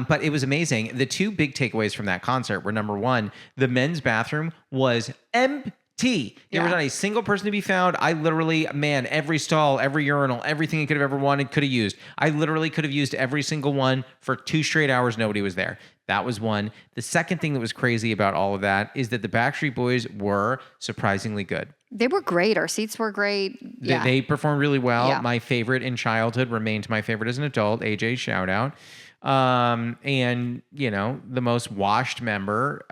but it was amazing. The two big takeaways from that concert were, number one, the men's bathroom was empty. There was not a single person to be found. I literally, every stall, every urinal, everything you could have ever wanted, could have used. I literally could have used every single one for 2 straight hours. Nobody was there. That was one. The second thing that was crazy about all of that is that the Backstreet Boys were surprisingly good. They were great. Our seats were great. Yeah. They performed really well. Yeah. My favorite in childhood remained my favorite as an adult. AJ, shout out. And the most washed member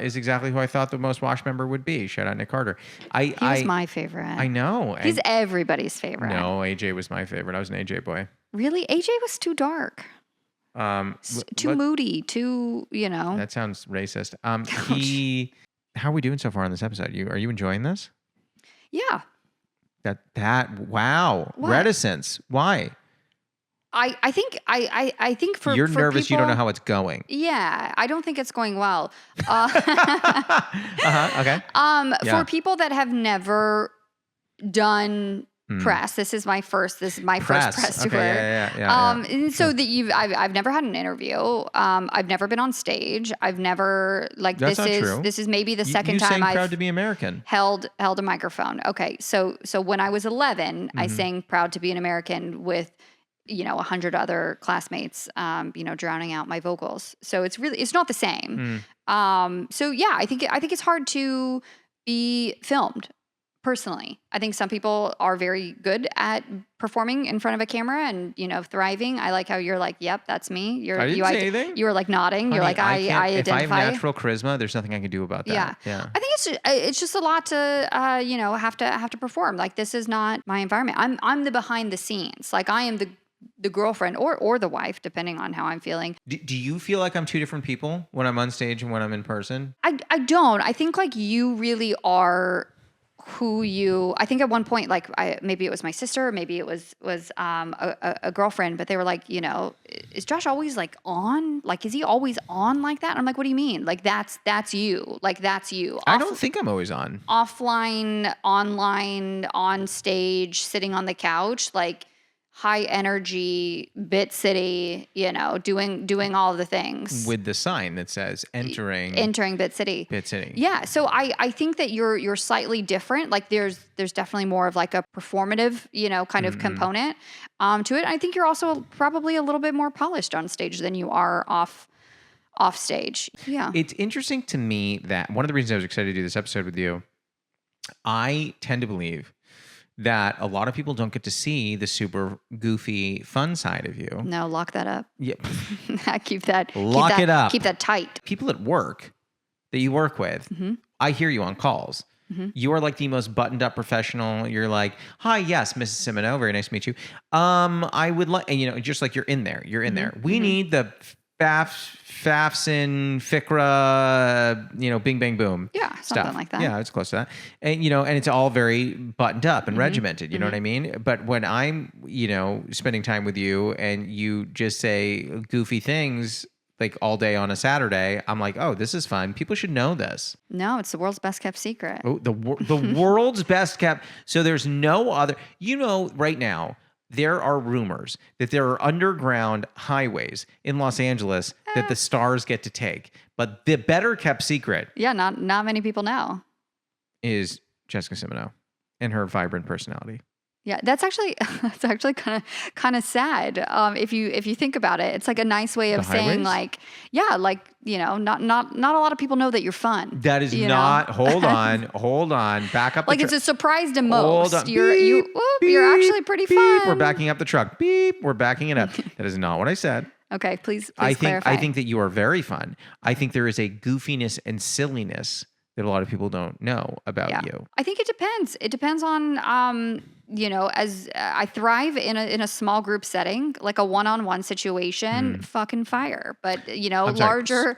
is exactly who I thought the most washed member would be. Shout out Nick Carter. He was my favorite. I know. He's everybody's favorite. No, AJ was my favorite. I was an AJ boy. Really? AJ was too dark. Too moody. Too, That sounds racist. How are we doing so far on this episode? Are you enjoying this? Yeah. Wow. What? Reticence. Why? I think for you're for nervous. people, You don't know how it's going. Yeah, I don't think it's going well. Okay. For people that have never done press, this is my first press tour. Yeah. And so that I've never had an interview. I've never been on stage. I've never That's not true. This is maybe the second time sang I've Proud to be American. held a microphone. Okay, so when I was 11, I sang Proud to be an American with 100 other classmates, drowning out my vocals. So it's not the same. So yeah, I think it's hard to be filmed. Personally, I think some people are very good at performing in front of a camera and thriving. I like how you're like, "Yep, that's me." I didn't say anything. You were like nodding. Honey, you're like, "I identify." If I have natural charisma, there's nothing I can do about that. Yeah. I think it's just a lot to have to perform. Like, this is not my environment. I'm the behind the scenes. Like, I am the girlfriend or the wife, depending on how I'm feeling. Do you feel like I'm two different people when I'm on stage and when I'm in person? I don't. I think like you really are I think at one point, like maybe it was my sister, maybe it was a girlfriend, but they were like, is Josh always like on? Like, is he always on like that? And I'm like, what do you mean? Like, that's you. Like, that's you. I don't think I'm always on. Offline, online, on stage, sitting on the couch, like high energy, Bit City, doing all the things. With the sign that says entering Bit City. Bit City. Yeah. So I think that you're slightly different. Like there's definitely more of like a performative, kind of component to it. I think you're also probably a little bit more polished on stage than you are off stage. Yeah. It's interesting to me that one of the reasons I was excited to do this episode with you, I tend to believe that a lot of people don't get to see the super goofy, fun side of you. No, lock that up. Yeah. Keep that. Lock it up. Keep that tight. People at work that you work with, I hear you on calls. You are like the most buttoned up professional. You're like, hi, yes, Mrs. Simino. Very nice to meet you. I would like, just like you're in there. You're in there. We need the FAFSA, FICRA, bing, bang, boom. Yeah, something like that. Yeah, it's close to that. And, and it's all very buttoned up and regimented, you know what I mean? But when I'm, spending time with you and you just say goofy things like all day on a Saturday, I'm like, oh, this is fun. People should know this. No, it's the world's best kept secret. Oh, the world's best kept. So there's no other, right now, there are rumors that there are underground highways in Los Angeles that the stars get to take. But the better kept secret. Yeah, not many people know. Is Jessica Simino and her vibrant personality. Yeah, that's actually kind of sad. If you think about it, it's like a nice way of saying like, yeah, like, not a lot of people know that you're fun. That is not. Hold on, back up. Like it's a surprise to most. Hold on. You're actually pretty fun. We're backing up the truck. Beep. We're backing it up. That is not what I said. Okay, please clarify. I think that you are very fun. I think there is a goofiness and silliness that a lot of people don't know about you. I think it depends. It depends on, as I thrive in a small group setting, like a one-on-one situation, fucking fire. But, larger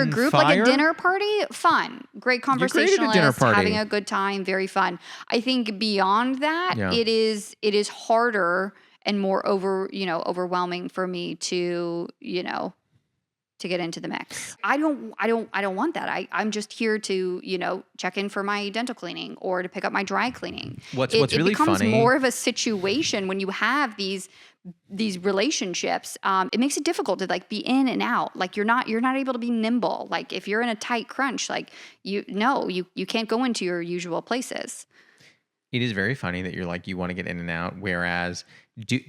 group, fire? like a dinner party, fun. Great conversationalist, having a good time, very fun. I think beyond that, it is harder and more overwhelming for me to get into the mix. I don't want that. I'm just here to, check in for my dental cleaning or to pick up my dry cleaning. What's really funny. It becomes more of a situation when you have these relationships. It makes it difficult to like be in and out. Like you're not able to be nimble. Like if you're in a tight crunch, like you can't go into your usual places. It is very funny that you're like, you want to get in and out. Whereas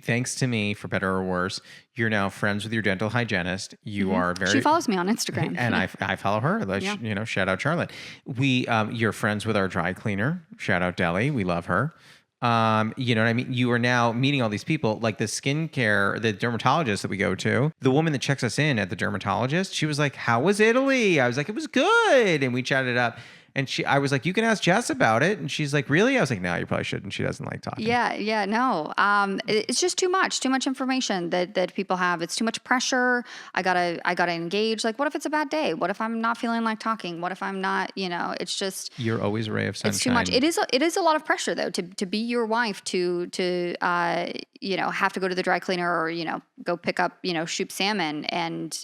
thanks to me, for better or worse, you're now friends with your dental hygienist. You are very. She follows me on Instagram, and I follow her. Shout out Charlotte. You're friends with our dry cleaner. Shout out Deli. We love her. You know what I mean? You are now meeting all these people, like the skincare, the dermatologist that we go to. The woman that checks us in at the dermatologist, she was like, "How was Italy?" I was like, "It was good," and we chatted it up. And I was like, you can ask Jess about it. And she's like, really? I was like, no, you probably shouldn't. She doesn't like talking. Yeah, no. It's just too much information that people have. It's too much pressure. I gotta engage. Like, what if it's a bad day? What if I'm not feeling like talking? What if I'm not, it's just. You're always a ray of sunshine. It's too much. It is a lot of pressure though, to be your wife, to have to go to the dry cleaner or, go pick up, shoot salmon. And,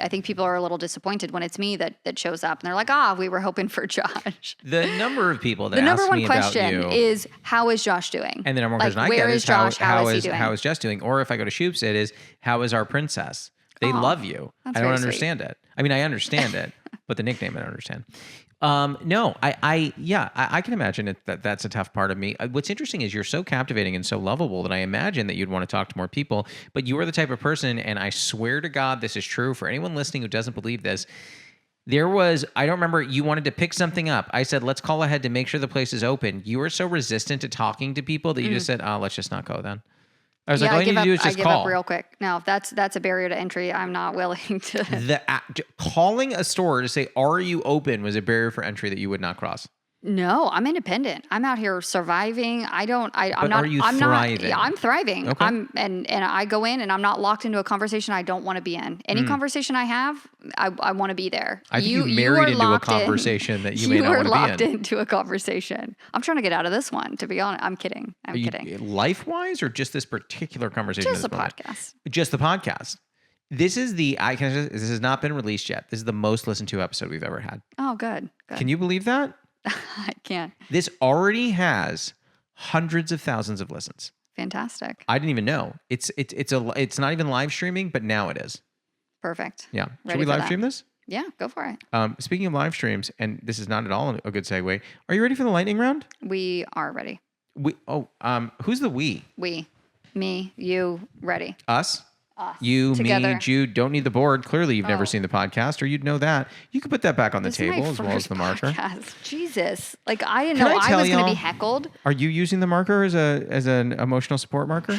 I think people are a little disappointed when it's me that shows up and they're like, we were hoping for Josh. The number of people that the number ask one me question about you is, how is Josh doing? And the number one question I get is Josh? How is he doing? How is Jess doing? Or if I go to Shoops, it is, how is our princess? They love you. I don't understand it. I mean, I understand it, but the nickname I don't understand. No, I can imagine that's a tough part of me. What's interesting is you're so captivating and so lovable that I imagine that you'd want to talk to more people, but you are the type of person, and I swear to God, this is true for anyone listening who doesn't believe this. I don't remember, you wanted to pick something up. I said, let's call ahead to make sure the place is open. You were so resistant to talking to people that you just said, let's just not go then. I was like, all you need to do is just call. I give up real quick. No, that's a barrier to entry. I'm not willing to. Calling a store to say, are you open, was a barrier for entry that you would not cross. No, I'm independent. I'm out here surviving. I'm But not, are you I'm not, thriving? yeah, I'm thriving. Okay. And I go in and I'm not locked into a conversation I don't want to be in. Any conversation I have, I want to be there. I think you You married are into a locked in. conversation that you may You not are want to be locked in. into a conversation. I'm trying to get out of this one, to be honest. I'm kidding. I'm kidding. Life-wise or just this particular conversation? Just at a this moment? podcast. Just the podcast. This has not been released yet. This is the most listened to episode we've ever had. Oh, good. Can you believe that? I can't. This already has hundreds of thousands of listens. Fantastic. I didn't even know. It's not even live streaming, but now it is. Perfect. Yeah. Ready Should we for live that. stream this? Yeah, go for it. Speaking of live streams, and this is not at all a good segue. Are you ready for the lightning round? We are ready. Who's the we? We, me, you, ready. Us? Us. You, Together. me, Jude, don't need the board. Clearly, you've never Oh. seen the podcast, or you'd know that. You could put that back on the This is my table as well as first the marker. podcast. Jesus. Like, I didn't Can know I I tell was going to be y'all- heckled. Are you using the marker as an emotional support marker?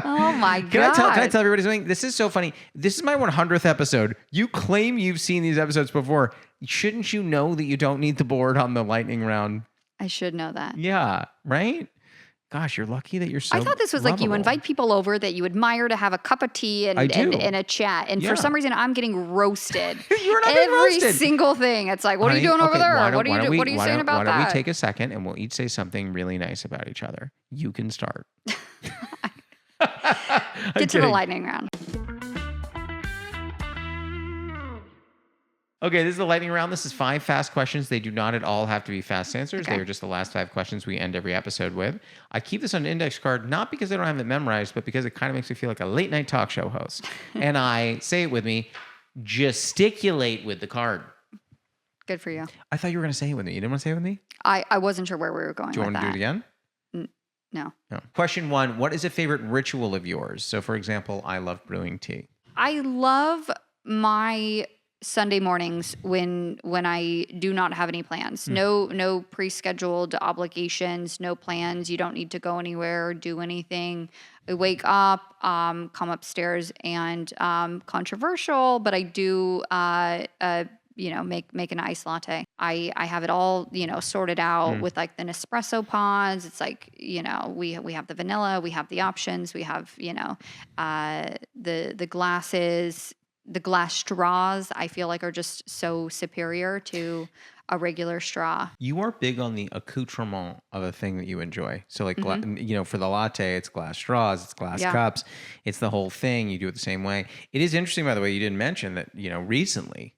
Oh, my God. Can I tell everybody something? This is so funny. This is my 100th episode. You claim you've seen these episodes before. Shouldn't you know that you don't need the board on the lightning round? I should know that. Yeah, right? Gosh, you're lucky that you're so I thought this was like you lovable. invite people over that you admire to have a cup of tea I do. and a chat. And Yeah. for some reason, I'm getting roasted. You're not getting Every roasted. single thing. It's like, what are you Honey, doing over okay, there? why What don't are you we- saying about Why that? don't we take a second and we'll each say something really nice about each other? You can start. Get to the lightning round. Okay, this is the lightning round. This is 5 fast questions. They do not at all have to be fast answers. Okay. They are just the last 5 questions we end every episode with. I keep this on an index card, not because I don't have it memorized, but because it kind of makes me feel like a late night talk show host. And I say it with me, gesticulate with the card. Good for you. I thought you were going to say it with me. You didn't want to say it with me? I wasn't sure where we were going Do you with want to that. do it again? No. No. Question 1, what is a favorite ritual of yours? So, for example, I love brewing tea. I love my Sunday mornings when I do not have any plans. No pre-scheduled obligations, no plans. You don't need to go anywhere or do anything. I wake up, come upstairs, and controversial, but I do make an iced latte. I have it all, sorted out with like the Nespresso pods. It's like, we have the vanilla, we have the options, we have, the glasses, the glass straws, I feel like are just so superior to a regular straw. You are big on the accoutrement of a thing that you enjoy. So like, for the latte, it's glass straws, it's glass cups, it's the whole thing. You do it the same way. It is interesting, by the way, you didn't mention that, recently,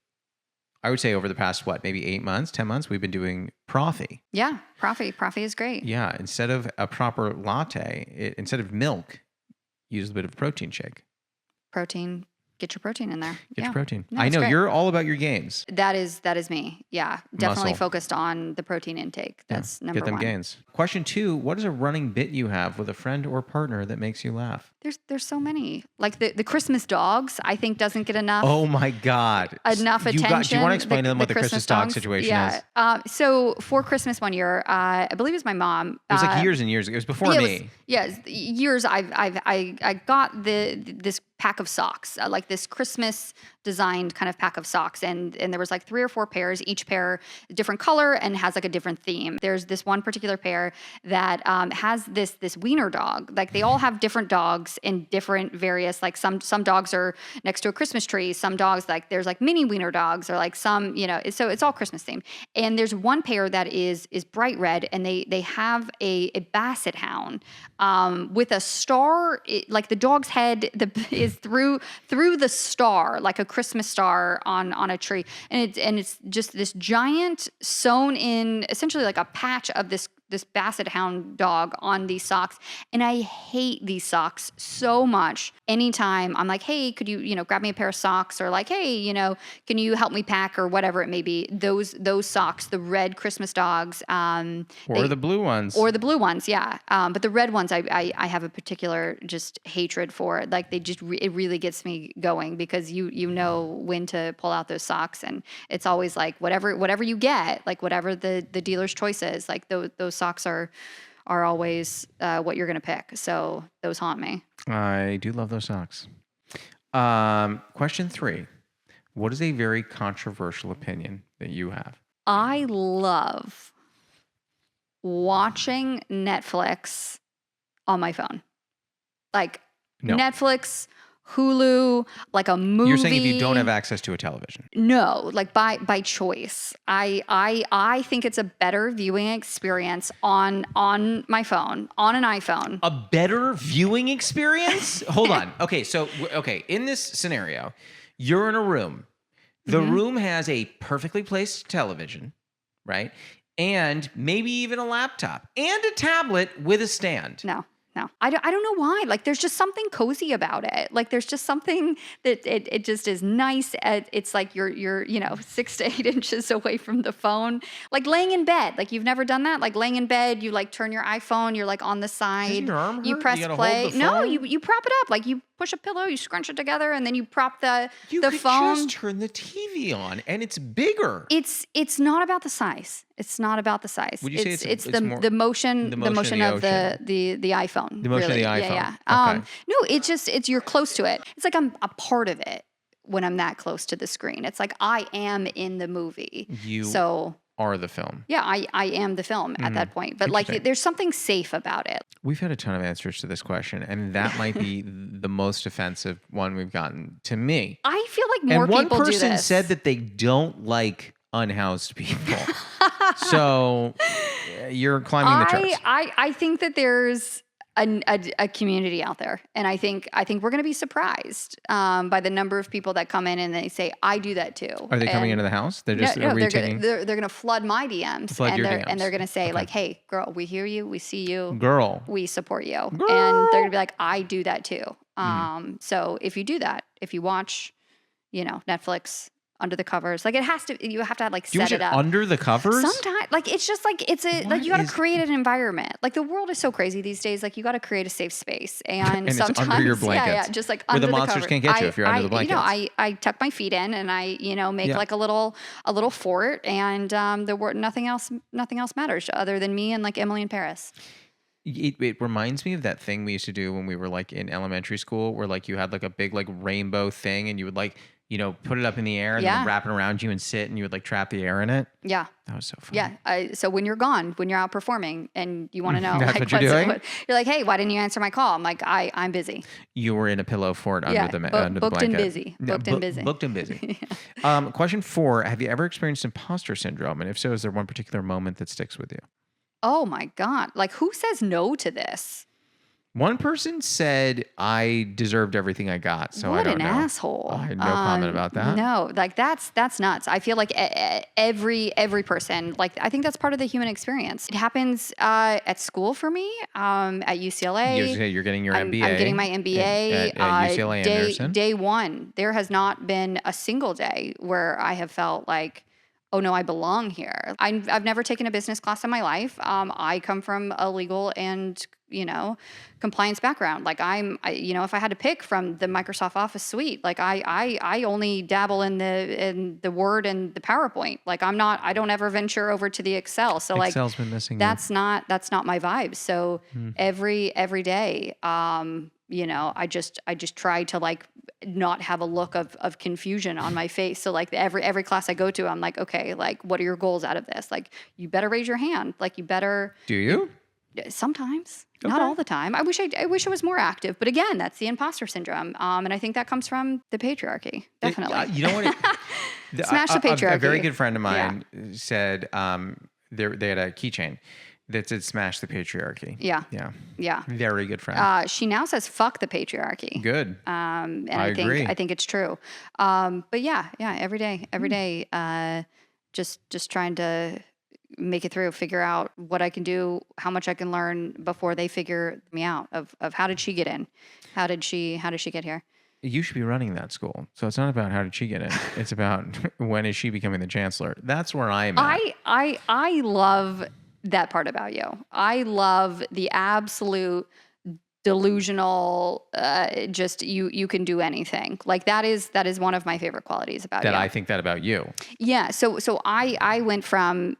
I would say over the past, maybe 8 months, 10 months, we've been doing Profi. Yeah, Profi is great. Yeah, instead of a proper latte, instead of milk, use a bit of protein shake. Protein. Get your protein in there. Get your protein. No, I it's know, great. you're all about your gains. That is me. Yeah, definitely Muscle. focused on the protein intake. That's number Get them one. gains. Question 2, what is a running bit you have with a friend or partner that makes you laugh? There's so many. Like the Christmas dogs, I think doesn't get enough. Oh my God. Enough attention. Do you want to explain to them what the Christmas dog dogs. situation is? So for Christmas one year, I believe it was my mom. It was like years and years ago. It was before me. Years. I got this pack of socks, like this Christmas designed kind of pack of socks, and there was like 3 or 4 pairs, each pair a different color and has like a different theme. There's this one particular pair that has this wiener dog. Like they all have different dogs in different various, like some dogs are next to a Christmas tree, some dogs like there's like mini wiener dogs, or like some, so it's all Christmas themed. And there's one pair that is bright red, and they have a basset hound with a star, like the dog's head is through the star, like a Christmas star on a tree, and it's just this giant sewn in, essentially like a patch of this basset hound dog on these socks. And I hate these socks so much. Anytime I'm like, hey, could you grab me a pair of socks, or like, hey, can you help me pack, or whatever it may be, those socks, the red Christmas dogs, Or the blue ones. or the blue ones, yeah. But the red ones, I have a particular just hatred for. Like they just, it really gets me going, because you know when to pull out those socks, and it's always like whatever you get, like whatever the dealer's choice is, like those socks are always what you're gonna pick. So those haunt me. I do love those socks. Question 3, what is a very controversial opinion that you have? I love watching Netflix on my phone. Like No. Netflix, Hulu, like a movie. You're saying if you don't have access to a television. No, like by choice. I think it's a better viewing experience on my phone, on an iPhone. A better viewing experience? Hold on. Okay, so in this scenario, you're in a room. The room has a perfectly placed television, right? And maybe even a laptop and a tablet with a stand. No. I don't know why. Like, there's just something cozy about it. Like, there's just something that it just is nice. It's like you're 6 to 8 inches away from the phone. Like laying in bed. Like, you've never done that? Like laying in bed, you like turn your iPhone, you're like on the side. Doesn't your arm hurt? You press You gotta play. hold the No, phone? you prop it up. Like, you push a pillow, you scrunch it together, and then you prop the You phone. could just turn the TV on, and it's bigger. It's not about the size. It's not about the size. Would you say it's it's the more- motion the motion of of the iPhone. The motion of really. the iPhone. Yeah. Okay. No, it's you're close to it. It's like I'm a part of it when I'm that close to the screen. It's like I am in the movie. You are the film. Yeah, I am the film at that point. But like Interesting. there's something safe about it. We've had a ton of answers to this question, and that might be the most offensive one we've gotten to me. I feel like more And one people do person this. said that they don't like unhoused people. So you're climbing the charts. I think that there's a community out there, and I think we're going to be surprised by the number of people that come in and they say, "I do that too." Are they coming into the house? They're just no, retaking. they're going to flood my DMs, Flood and your they're DMs. going to say like, "Hey, girl, we hear you, we see you, Girl. we support you," and Girl. they're going to be like, "I do that too." So if you do that, if you watch, Netflix under the covers, like you have to like Do you set watch it up. under the covers? Sometimes, like it's just like like you got to create an environment. Like the world is so crazy these days. Like you got to create a safe space, and it's sometimes under your blankets, just like where under the the monsters cover. can't get you if you're under the blankets. I tuck my feet in and I make like a little fort, and nothing else matters other than me and like Emily in Paris. It reminds me of that thing we used to do when we were like in elementary school, where like you had like a big like rainbow thing, and you would like put it up in the air and then wrap it around you and sit, and you would like trap the air in it. Yeah. That was so fun. Yeah. So when you're gone, when you're out performing and you want to know, That's like, what you're doing? You're like, hey, why didn't you answer my call? I'm like, I'm busy. You were in a pillow fort under the under the booked blanket. and busy. Booked and busy. Booked and busy. Question 4: have you ever experienced imposter syndrome? And if so, is there one particular moment that sticks with you? Oh my God. Like who says no to this? One person said I deserved everything I got, so I don't know. What an asshole. I had no comment about that. No, like that's nuts. I feel like every person, like I think that's part of the human experience. It happens at school for me, at UCLA. You're getting your MBA. I'm getting my MBA at UCLA Anderson. Day one. There has not been a single day where I have felt like, oh no, I belong here. I've never taken a business class in my life. I come from a legal and compliance background. Like if I had to pick from the Microsoft Office suite, like I only dabble in the Word and the PowerPoint. Like I don't ever venture over to the Excel. So Excel's been missing. That's not my vibe. So every day, I just try to like not have a look of confusion on my face. So like every class I go to, I'm like, okay, like what are your goals out of this? Like you better raise your hand. Like you better. Do you? Sometimes, okay. Not all the time. I wish I was more active, but again, that's the imposter syndrome. And I think that comes from the patriarchy. Definitely. You know what? Smash the patriarchy. A very good friend of mine said they had a keychain that said "Smash the patriarchy." Yeah. Very good friend. She now says "fuck the patriarchy." Good. And I agree. I think it's true. But yeah. Every day, just trying to make it through, figure out what I can do, how much I can learn before they figure me out of how did she get in? How did she get here? You should be running that school. So it's not about how did she get in. It's about when is she becoming the chancellor. That's where I'm at. I love that part about you. I love the absolute delusional, just you can do anything. Like that is one of my favorite qualities about you. That I think that about you. Yeah. So I went from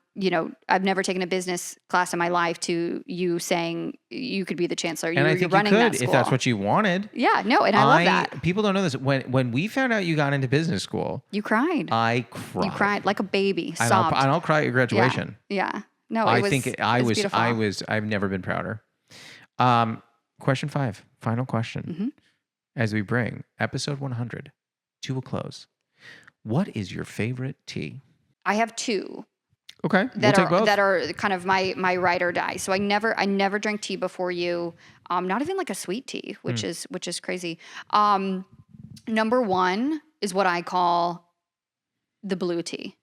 I've never taken a business class in my life to you saying you could be the chancellor. And I think you're running you could that school. if that's what you wanted. Yeah, no, and I love that. People don't know this. When we found out you got into business school, You cried. I cried. You cried like a baby, sobbed. I'll cry at your graduation. Yeah. No, I think beautiful. I've never been prouder. Question 5, final question. Mm-hmm. As we bring episode 100 to a close, what is your favorite tea? I have 2. Okay, we'll take both. That are kind of my ride or die. So I never drank tea before you. Not even like a sweet tea, which is crazy. Number 1 is what I call the blue tea.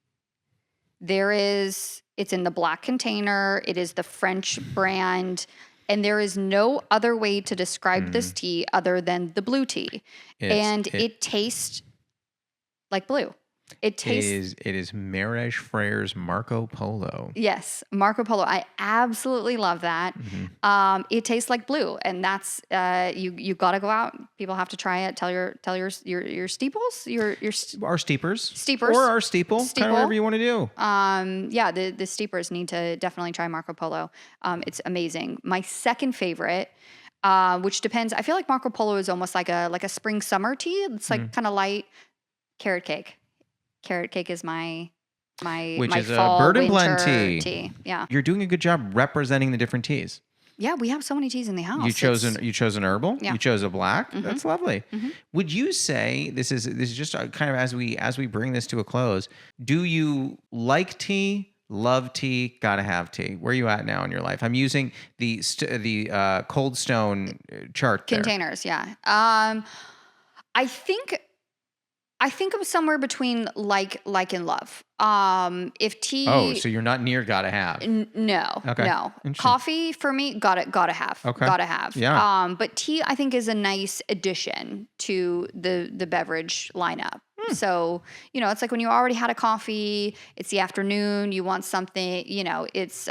It's in the black container. It is the French brand. And there is no other way to describe this tea other than the blue tea. It tastes like blue. It is Marèche Frere's Marco Polo. Yes, Marco Polo. I absolutely love that. Mm-hmm. It tastes like blue, and that's you got to go out. People have to try it. Tell your steeples, our steepers, or our steeple, kind of whatever you want to do. The steepers need to definitely try Marco Polo. It's amazing. My second favorite, which depends. I feel like Marco Polo is almost like a spring summer tea. It's like kind of light. Carrot cake. Carrot cake is my which is fall, a bird and blend tea. Yeah, you're doing a good job representing the different teas. Yeah, we have so many teas in the house. You chose an herbal. Yeah. You chose a black. Mm-hmm. That's lovely. Mm-hmm. Would you say this is just kind of as we bring this to a close? Do you like tea? Love tea? Gotta have tea? Where are you at now in your life? I'm using the Cold Stone chart containers. There. Yeah. I think I'm somewhere between like and love. If tea. Oh, so you're not near gotta have. No. Okay. No. Coffee for me, gotta have. Okay. Gotta have. Yeah. But tea I think is a nice addition to the beverage lineup. So, it's like when you already had a coffee, it's the afternoon, you want something, it's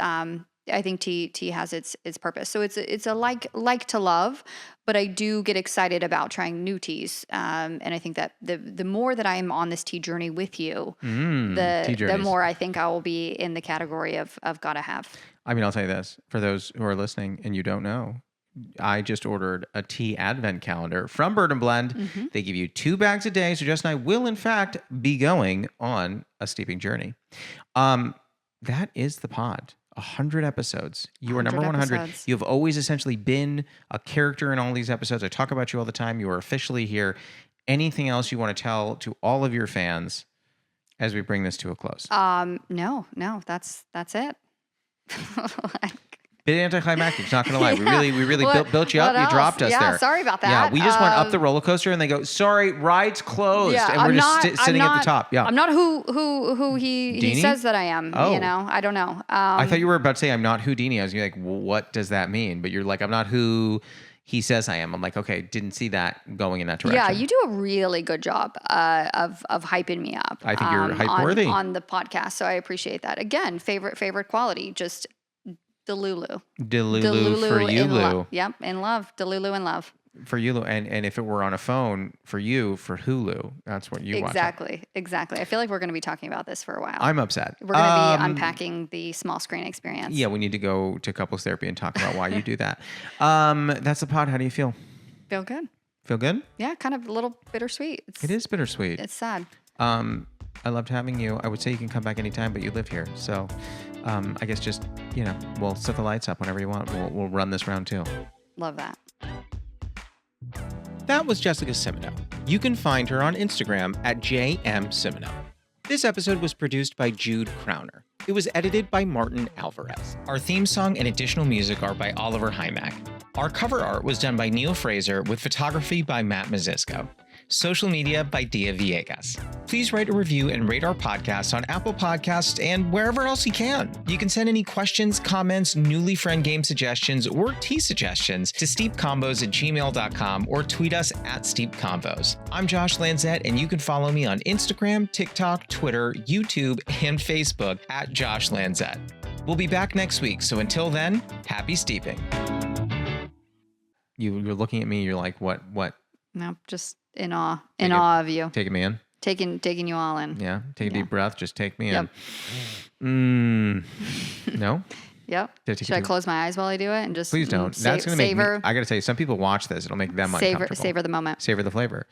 I think tea has its purpose. So it's a like to love, but I do get excited about trying new teas. And I think that the more that I'm on this tea journey with you, the more I think I will be in the category of gotta have. I mean, I'll tell you this, for those who are listening and you don't know, I just ordered a tea advent calendar from Bird and Blend. Mm-hmm. They give you 2 bags a day. So Jess and I will, in fact, be going on a steeping journey. That is the pod. 100 episodes. You are number 100. You have always essentially been a character in all these episodes. I talk about you all the time. You are officially here. Anything else you want to tell to all of your fans as we bring this to a close? No, that's it. Bit anticlimactic, not gonna lie. We really built you up. You dropped us there. Yeah, sorry about that. Yeah, we just went up the roller coaster and they go, sorry, ride's closed. Yeah, and we're just sitting at the top. Yeah. I'm not who he says that I am. Oh. I don't know. I thought you were about to say I'm not Houdini. I was like, well, what does that mean? But you're like, I'm not who he says I am. I'm like, okay, didn't see that going in that direction. Yeah, you do a really good job of hyping me up. I think you're hype worthy on the podcast, so I appreciate that. Again, favorite quality, just Delulu. Delulu for you, Lou. Yep, in love. Delulu in love. For you, Lou. And if it were on a phone, for you, for Hulu, that's what you watch. Exactly. I feel like we're going to be talking about this for a while. I'm upset. We're going to be unpacking the small screen experience. Yeah, we need to go to couples therapy and talk about why you do that. That's the pod. How do you feel? Feel good. Feel good? Yeah, kind of a little bittersweet. It is bittersweet. It's sad. I loved having you. I would say you can come back anytime, but you live here. So I guess just, we'll set the lights up whenever you want. We'll run this round too. Love that. That was Jessica Simino. You can find her on Instagram at JMSimino. This episode was produced by Jude Crowner. It was edited by Martin Alvarez. Our theme song and additional music are by Oliver Hymack. Our cover art was done by Neil Fraser with photography by Matt Mazisco. Social media by Dia Villegas. Please write a review and rate our podcast on Apple Podcasts and wherever else you can. You can send any questions, comments, newly friend game suggestions, or tea suggestions to steepcombos@gmail.com or tweet us at steepcombos. I'm Josh Lanzet, and you can follow me on Instagram, TikTok, Twitter, YouTube, and Facebook at Josh Lanzet. We'll be back next week, so until then, happy steeping. You're looking at me, you're like, what? No, just in awe of you. Taking me in? Taking you all in. Yeah. Take a deep breath. Just take me Yep. in. No? Yep. Should I close my eyes while I do it and just Please don't. That's going to make me, savor? I got to tell you, some people watch this. It'll make them uncomfortable. Savor the moment. Savor the flavor.